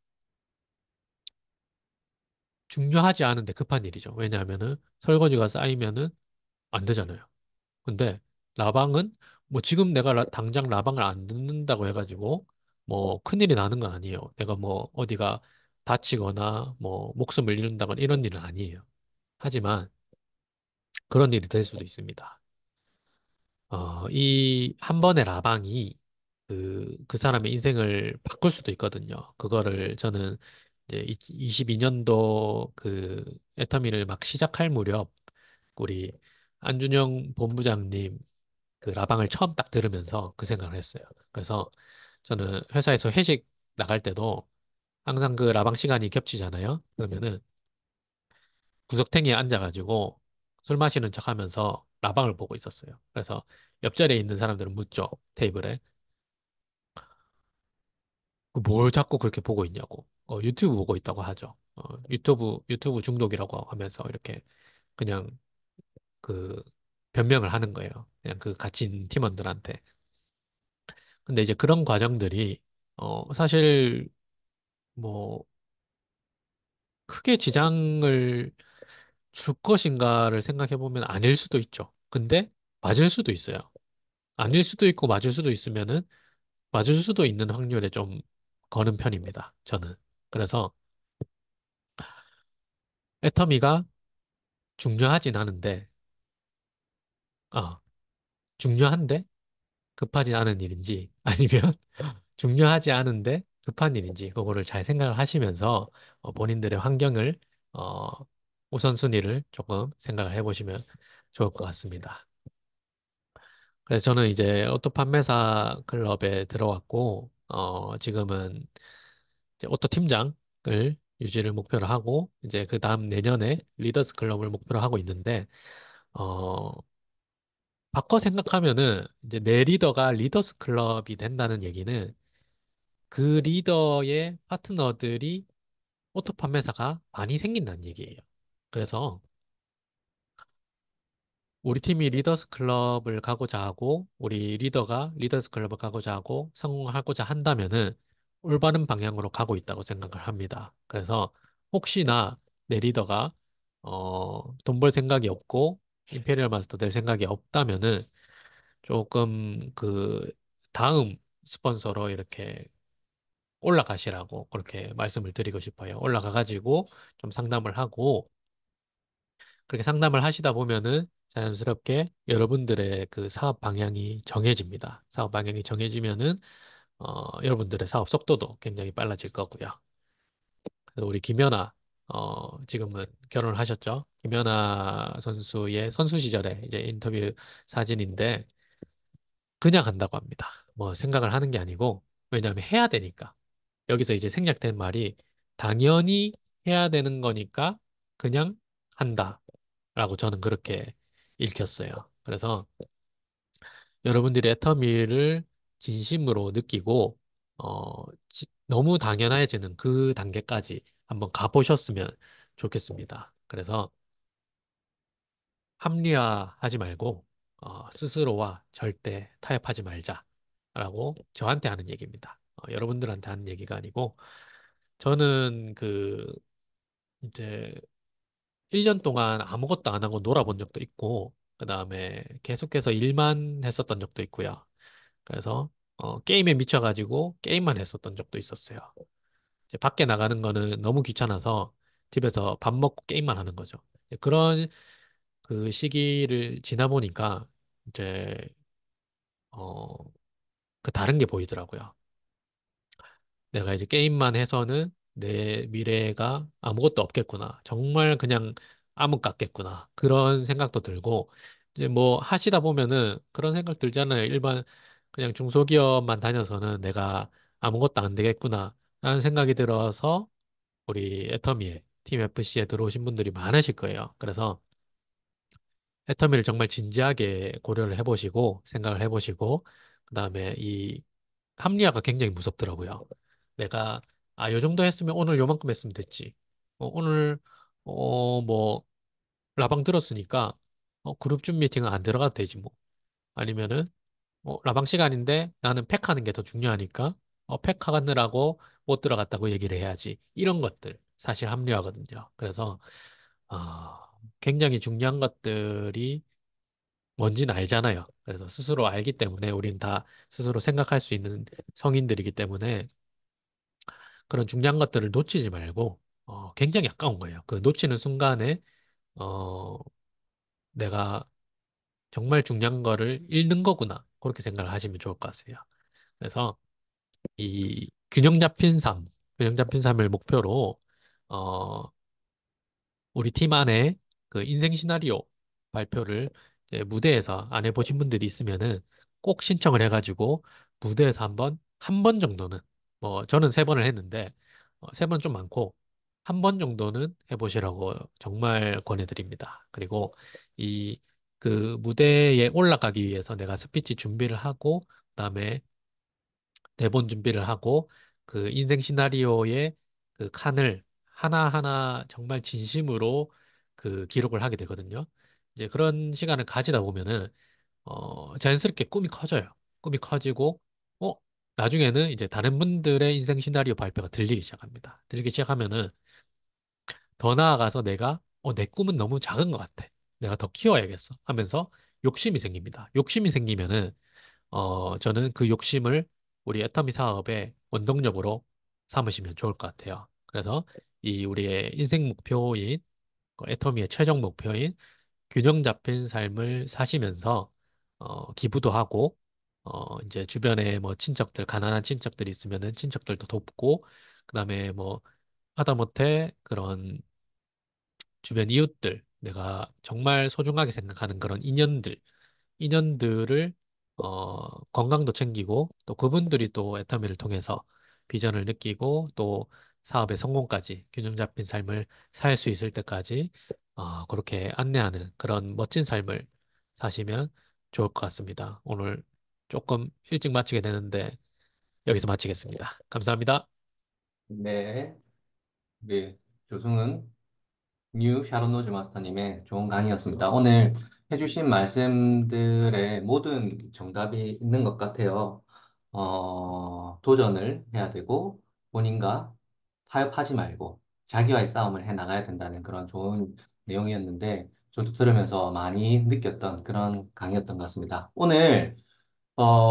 S2: 중요하지 않은데 급한 일이죠. 왜냐하면은 설거지가 쌓이면은 안 되잖아요. 근데 라방은 뭐 지금 내가 당장 라방을 안 듣는다고 해가지고 뭐 큰일이 나는 건 아니에요. 내가 뭐 어디가 다치거나 뭐 목숨을 잃는다거나 이런 일은 아니에요. 하지만 그런 일이 될 수도 있습니다. 이 한 번의 라방이 그 사람의 인생을 바꿀 수도 있거든요. 그거를 저는 이제 22년도 그 애터미를 막 시작할 무렵 우리 안준영 본부장님 그 라방을 처음 딱 들으면서 그 생각을 했어요. 그래서 저는 회사에서 회식 나갈 때도 항상 그 라방 시간이 겹치잖아요. 그러면은 구석탱이에 앉아가지고 술 마시는 척 하면서 라방을 보고 있었어요. 그래서 옆자리에 있는 사람들은 묻죠. 테이블에. 그뭘 자꾸 그렇게 보고 있냐고. 유튜브 보고 있다고 하죠. 유튜브 중독이라고 하면서 이렇게 그냥 그 변명을 하는 거예요. 그냥 그 갇힌 팀원들한테. 근데 이제 그런 과정들이 사실 뭐 크게 지장을 줄 것인가를 생각해 보면 아닐 수도 있죠. 근데 맞을 수도 있어요. 아닐 수도 있고 맞을 수도 있으면은 맞을 수도 있는 확률에 좀 거는 편입니다. 저는. 그래서 애터미가 중요하진 않은데, 어, 중요한데 급하진 않은 일인지 아니면 중요하지 않은데 급한 일인지 그거를 잘 생각을 하시면서 본인들의 환경을 어, 우선순위를 조금 생각을 해보시면 좋을 것 같습니다. 그래서 저는 이제 오토 판매사 클럽에 들어왔고 지금은 이제 오토 팀장을 유지를 목표로 하고 이제 그 다음 내년에 리더스 클럽을 목표로 하고 있는데 어, 바꿔 생각하면은 이제 내 리더가 리더스 클럽이 된다는 얘기는 그 리더의 파트너들이 오토 판매사가 많이 생긴다는 얘기예요. 그래서 우리 팀이 리더스 클럽을 가고자 하고 우리 리더가 리더스 클럽을 가고자 하고 성공하고자 한다면은 올바른 방향으로 가고 있다고 생각을 합니다. 그래서 혹시나 내 리더가 돈 벌 생각이 없고 임페리얼 마스터 될 생각이 없다면은 조금 그 다음 스폰서로 이렇게 올라가시라고 그렇게 말씀을 드리고 싶어요. 올라가가지고 좀 상담을 하고 그렇게 상담을 하시다 보면은 자연스럽게 여러분들의 그 사업 방향이 정해집니다. 사업 방향이 정해지면은 여러분들의 사업 속도도 굉장히 빨라질 거고요. 그래서 우리 김연아 지금은 결혼을 하셨죠? 김연아 선수의 선수 시절에 이제 인터뷰 사진인데 그냥 한다고 합니다. 뭐 생각을 하는 게 아니고 왜냐하면 해야 되니까. 여기서 이제 생략된 말이 당연히 해야 되는 거니까 그냥 한다라고 저는 그렇게 읽혔어요. 그래서 여러분들이 애터미를 진심으로 느끼고 너무 당연해지는 그 단계까지 한번 가보셨으면 좋겠습니다. 그래서 합리화하지 말고 스스로와 절대 타협하지 말자라고 저한테 하는 얘기입니다. 여러분들한테 하는 얘기가 아니고 저는 그 이제 1년 동안 아무것도 안 하고 놀아본 적도 있고 그다음에 계속해서 일만 했었던 적도 있고요. 그래서 게임에 미쳐가지고 게임만 했었던 적도 있었어요. 이제 밖에 나가는 거는 너무 귀찮아서 집에서 밥 먹고 게임만 하는 거죠. 이제 그런 그 시기를 지나 보니까 이제 어, 그 다른 게 보이더라고요. 내가 이제 게임만 해서는 내 미래가 아무것도 없겠구나. 정말 그냥 암흑 같겠구나. 그런 생각도 들고, 이제 뭐 하시다 보면은 그런 생각 들잖아요. 일반 그냥 중소기업만 다녀서는 내가 아무것도 안 되겠구나. 라는 생각이 들어서 우리 애터미에, 팀 FC에 들어오신 분들이 많으실 거예요. 그래서 애터미를 정말 진지하게 고려를 해보시고, 생각을 해보시고, 그다음에 이 합리화가 굉장히 무섭더라고요. 내가 요 정도 했으면 오늘 요만큼 했으면 됐지. 오늘 뭐 라방 들었으니까 그룹 줌 미팅은 안 들어가도 되지 뭐. 아니면은 라방 시간인데 나는 팩하는 게 더 중요하니까 팩하느라고 못 들어갔다고 얘기를 해야지. 이런 것들 사실 합리화거든요. 그래서 굉장히 중요한 것들이 뭔지는 알잖아요. 그래서 스스로 알기 때문에 우린 다 스스로 생각할 수 있는 성인들이기 때문에 그런 중요한 것들을 놓치지 말고 굉장히 아까운 거예요. 그 놓치는 순간에 어, 내가 정말 중요한 거를 잃는 거구나. 그렇게 생각을 하시면 좋을 것 같아요. 그래서 이 균형 잡힌 삶을 목표로 어, 우리 팀 안에 그 인생 시나리오 발표를 이제 무대에서 안 해보신 분들이 있으면은 꼭 신청을 해가지고 무대에서 한 번 정도는, 뭐 저는 3번을 했는데, 3번 좀 많고, 한 번 정도는 해보시라고 정말 권해드립니다. 그리고 이 그 무대에 올라가기 위해서 내가 스피치 준비를 하고, 그다음에 대본 준비를 하고, 그 인생 시나리오의 그 칸을 하나하나 정말 진심으로 그 기록을 하게 되거든요. 이제 그런 시간을 가지다 보면은 자연스럽게 꿈이 커져요. 꿈이 커지고, 어, 나중에는 이제 다른 분들의 인생 시나리오 발표가 들리기 시작합니다. 들리기 시작하면은 더 나아가서 내 꿈은 너무 작은 것 같아. 내가 더 키워야겠어. 하면서 욕심이 생깁니다. 욕심이 생기면은, 저는 그 욕심을 우리 애터미 사업의 원동력으로 삼으시면 좋을 것 같아요. 그래서 이 우리의 인생 목표인, 그 애터미의 최종 목표인 균형 잡힌 삶을 사시면서 기부도 하고 이제 주변에 뭐 친척들 가난한 친척들 있으면은 친척들도 돕고 그다음에 뭐 하다못해 그런 주변 이웃들 내가 정말 소중하게 생각하는 그런 인연들을 건강도 챙기고 또 그분들이 또 애터미를 통해서 비전을 느끼고 또 사업의 성공까지 균형 잡힌 삶을 살 수 있을 때까지 그렇게 안내하는 그런 멋진 삶을 사시면 좋을 것 같습니다. 오늘 조금 일찍 마치게 되는데 여기서 마치겠습니다. 감사합니다.
S1: 네, 네, 조승은 뉴 샤론 노즈 마스터님의 좋은 강의였습니다. 오늘 해주신 말씀들의 모든 정답이 있는 것 같아요. 도전을 해야 되고, 본인과 타협하지 말고, 자기와의 싸움을 해 나가야 된다는 그런 좋은 내용이었는데, 저도 들으면서 많이 느꼈던 그런 강의였던 것 같습니다. 오늘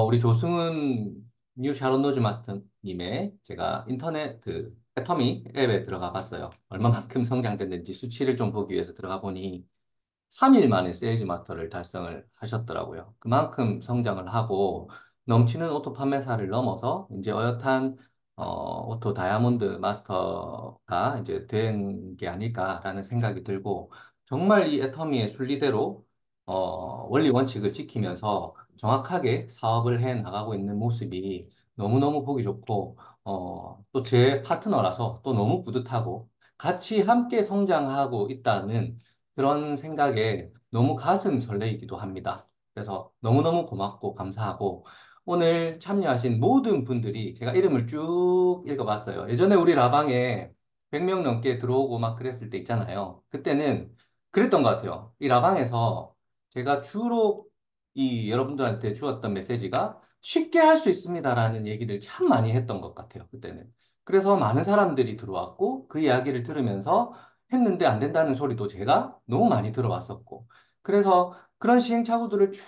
S1: 우리 조승은 뉴 샤론 노즈 마스터님의 제가 인터넷 그 애터미 앱에 들어가 봤어요. 얼마만큼 성장됐는지 수치를 좀 보기 위해서 들어가 보니 3일 만에 세일즈 마스터를 달성을 하셨더라고요. 그만큼 성장을 하고 넘치는 오토 판매사를 넘어서 이제 어엿한 오토 다이아몬드 마스터가 이제 된 게 아닐까라는 생각이 들고 정말 이 애터미의 순리대로 원리 원칙을 지키면서 정확하게 사업을 해 나가고 있는 모습이 너무너무 보기 좋고 또 제 파트너라서 또 너무 뿌듯하고 같이 함께 성장하고 있다는 그런 생각에 너무 가슴 설레이기도 합니다. 그래서 너무너무 고맙고 감사하고 오늘 참여하신 모든 분들이 제가 이름을 쭉 읽어봤어요. 예전에 우리 라방에 100명 넘게 들어오고 막 그랬을 때 있잖아요. 그때는 그랬던 것 같아요. 이 라방에서 제가 주로 이 여러분들한테 주었던 메시지가 쉽게 할 수 있습니다라는 얘기를 참 많이 했던 것 같아요. 그때는. 그래서 많은 사람들이 들어왔고 그 이야기를 들으면서 했는데 안 된다는 소리도 제가 너무 많이 들어왔었고. 그래서 그런 시행착오들을 쭉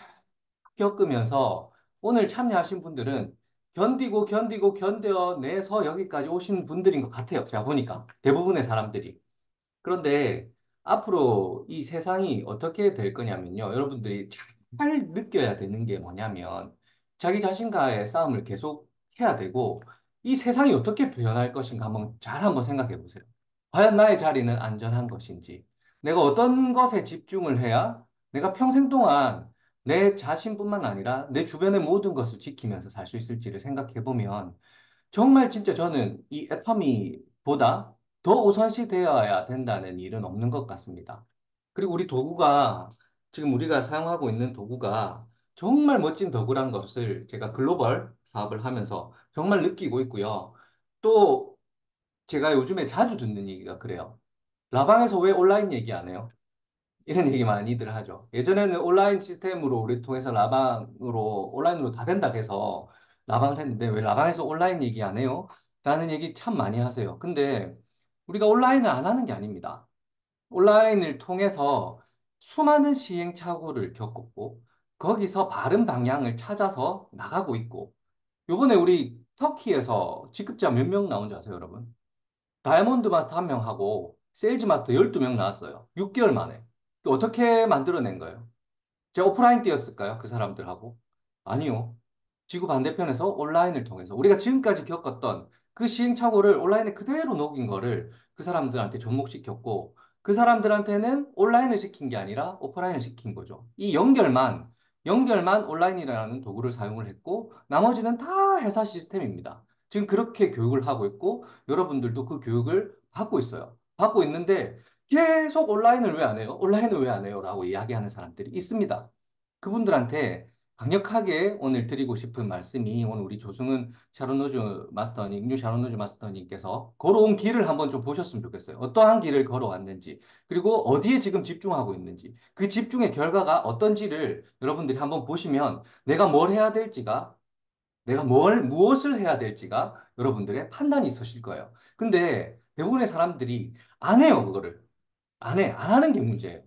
S1: 겪으면서 오늘 참여하신 분들은 견디고 견디고 견뎌내서 여기까지 오신 분들인 것 같아요. 제가 보니까 대부분의 사람들이. 그런데 앞으로 이 세상이 어떻게 될 거냐면요. 여러분들이 잘 느껴야 되는 게 뭐냐면 자기 자신과의 싸움을 계속 해야 되고 이 세상이 어떻게 변할 것인가 한번 생각해 보세요. 과연 나의 자리는 안전한 것인지 내가 어떤 것에 집중을 해야 내가 평생 동안 내 자신뿐만 아니라 내 주변의 모든 것을 지키면서 살 수 있을지를 생각해 보면 정말 진짜 저는 이 애터미보다 더 우선시 되어야 된다는 일은 없는 것 같습니다. 그리고 우리 도구가, 지금 우리가 사용하고 있는 도구가 정말 멋진 도구란 것을 제가 글로벌 사업을 하면서 정말 느끼고 있고요. 또 제가 요즘에 자주 듣는 얘기가 그래요. 라방에서 왜 온라인 얘기 안 해요? 이런 얘기 많이들 하죠. 예전에는 온라인 시스템으로 우리 통해서 라방으로 온라인으로 다 된다 해서 라방을 했는데 왜 라방에서 온라인 얘기 안 해요? 라는 얘기 참 많이 하세요. 근데 우리가 온라인을 안 하는 게 아닙니다. 온라인을 통해서 수많은 시행착오를 겪었고 거기서 바른 방향을 찾아서 나가고 있고 요번에 우리 터키에서 직급자 몇 명 나온 줄 아세요, 여러분? 다이아몬드 마스터 1명 하고 세일즈 마스터 12명 나왔어요. 6개월 만에. 어떻게 만들어낸 거예요? 제가 오프라인 뛰었을까요? 그 사람들하고? 아니요. 지구 반대편에서 온라인을 통해서 우리가 지금까지 겪었던 그 시행착오를 온라인에 그대로 녹인 거를 그 사람들한테 접목시켰고 그 사람들한테는 온라인을 시킨 게 아니라 오프라인을 시킨 거죠. 이 연결만 온라인이라는 도구를 사용을 했고 나머지는 다 회사 시스템입니다. 지금 그렇게 교육을 하고 있고 여러분들도 그 교육을 받고 있어요. 받고 있는데 계속 온라인을 왜 안 해요? 온라인을 왜 안 해요? 라고 이야기하는 사람들이 있습니다. 그분들한테 강력하게 오늘 드리고 싶은 말씀이 오늘 우리 조승은 샤론노즈 마스터님, 뉴 샤론노즈 마스터님께서 걸어온 길을 한번 좀 보셨으면 좋겠어요. 어떠한 길을 걸어왔는지, 그리고 어디에 지금 집중하고 있는지, 그 집중의 결과가 어떤지를 여러분들이 한번 보시면 내가 뭘 해야 될지가, 내가 무엇을 해야 될지가 여러분들의 판단이 있으실 거예요. 근데 대부분의 사람들이 안 해요, 그거를. 안 해. 안 하는 게 문제예요.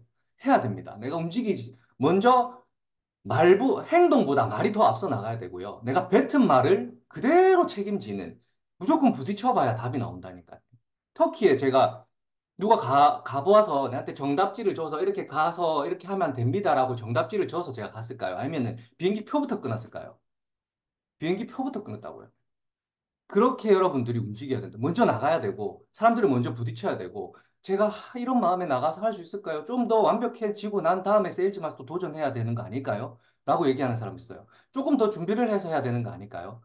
S1: 해야 됩니다. 내가 움직이지. 먼저 행동보다 말이 더 앞서 나가야 되고요. 내가 뱉은 말을 그대로 책임지는 무조건 부딪혀봐야 답이 나온다니까요. 터키에 제가 누가 가보아서 내한테 정답지를 줘서 이렇게 가서 이렇게 하면 됩니다라고 정답지를 줘서 제가 갔을까요? 아니면은 비행기 표부터 끊었을까요? 비행기 표부터 끊었다고요. 그렇게 여러분들이 움직여야 된다. 먼저 나가야 되고, 사람들을 먼저 부딪혀야 되고, 제가 이런 마음에 나가서 할 수 있을까요? 좀 더 완벽해지고 난 다음에 세일즈 마스터 도전해야 되는 거 아닐까요? 라고 얘기하는 사람 있어요. 조금 더 준비를 해서 해야 되는 거 아닐까요?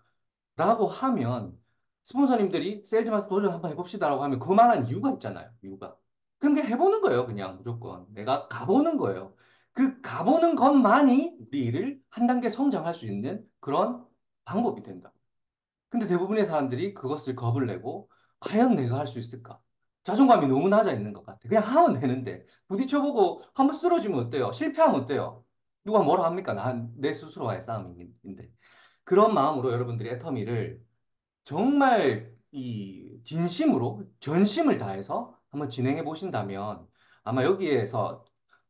S1: 라고 하면, 스폰서님들이 세일즈 마스터 도전 한번 해봅시다라고 하면 그만한 이유가 있잖아요. 이유가. 그럼 그냥 해보는 거예요. 그냥 무조건. 내가 가보는 거예요. 그 가보는 것만이 우리를 한 단계 성장할 수 있는 그런 방법이 된다. 근데 대부분의 사람들이 그것을 겁을 내고 과연 내가 할 수 있을까? 자존감이 너무 낮아 있는 것 같아. 그냥 하면 되는데 부딪혀보고 한번 쓰러지면 어때요? 실패하면 어때요? 누가 뭐라 합니까? 내 스스로와의 싸움인데. 그런 마음으로 여러분들이 애터미를 정말 이 진심으로 전심을 다해서 한번 진행해 보신다면 아마 여기에서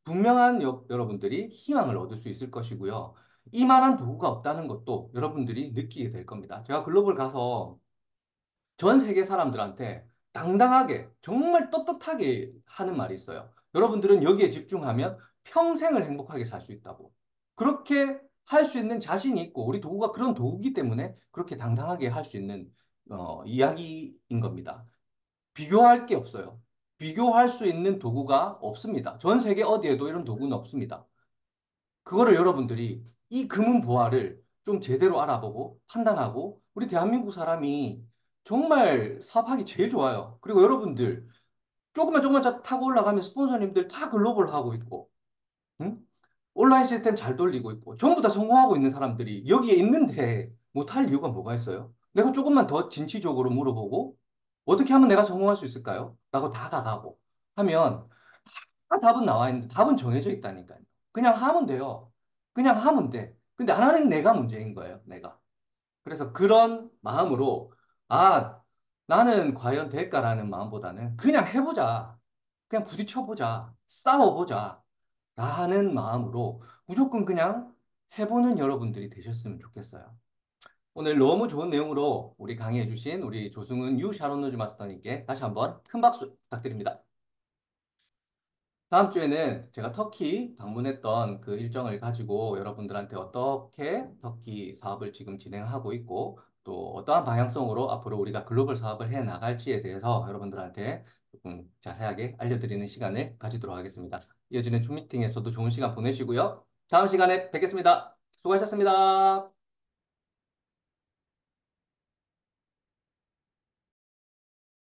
S1: 분명한 여러분들이 희망을 얻을 수 있을 것이고요. 이만한 도구가 없다는 것도 여러분들이 느끼게 될 겁니다. 제가 글로벌 가서 전 세계 사람들한테 당당하게 정말 떳떳하게 하는 말이 있어요. 여러분들은 여기에 집중하면 평생을 행복하게 살 수 있다고. 그렇게 할 수 있는 자신이 있고 우리 도구가 그런 도구이기 때문에 그렇게 당당하게 할 수 있는 이야기인 겁니다. 비교할 게 없어요. 비교할 수 있는 도구가 없습니다. 전 세계 어디에도 이런 도구는 없습니다. 그거를 여러분들이 이 금은 보화를 좀 제대로 알아보고 판단하고 우리 대한민국 사람이 정말 사업하기 제일 좋아요. 그리고 여러분들 조금만 타고 올라가면 스폰서님들 다 글로벌 하고 있고 응? 온라인 시스템 잘 돌리고 있고 전부 다 성공하고 있는 사람들이 여기에 있는데 못할 이유가 뭐가 있어요? 내가 조금만 더 진취적으로 물어보고 어떻게 하면 내가 성공할 수 있을까요? 라고 다가가고 하면 답은 나와 있는데 답은 정해져 있다니까요. 그냥 하면 돼요. 그냥 하면 돼. 근데 안 하는 내가 문제인 거예요. 내가. 그래서 그런 마음으로 아, 나는 과연 될까라는 마음보다는 그냥 해보자. 그냥 부딪혀보자. 싸워보자. 라는 마음으로 무조건 그냥 해보는 여러분들이 되셨으면 좋겠어요. 오늘 너무 좋은 내용으로 우리 강의해주신 우리 조승은 유 샤론 노즈 마스터님께 다시 한번 큰 박수 부탁드립니다. 다음 주에는 제가 터키 방문했던 그 일정을 가지고 여러분들한테 어떻게 터키 사업을 지금 진행하고 있고 또 어떠한 방향성으로 앞으로 우리가 글로벌 사업을 해 나갈지에 대해서 여러분들한테 조금 자세하게 알려드리는 시간을 가지도록 하겠습니다. 이어지는 줌 미팅에서도 좋은 시간 보내시고요. 다음 시간에 뵙겠습니다. 수고하셨습니다.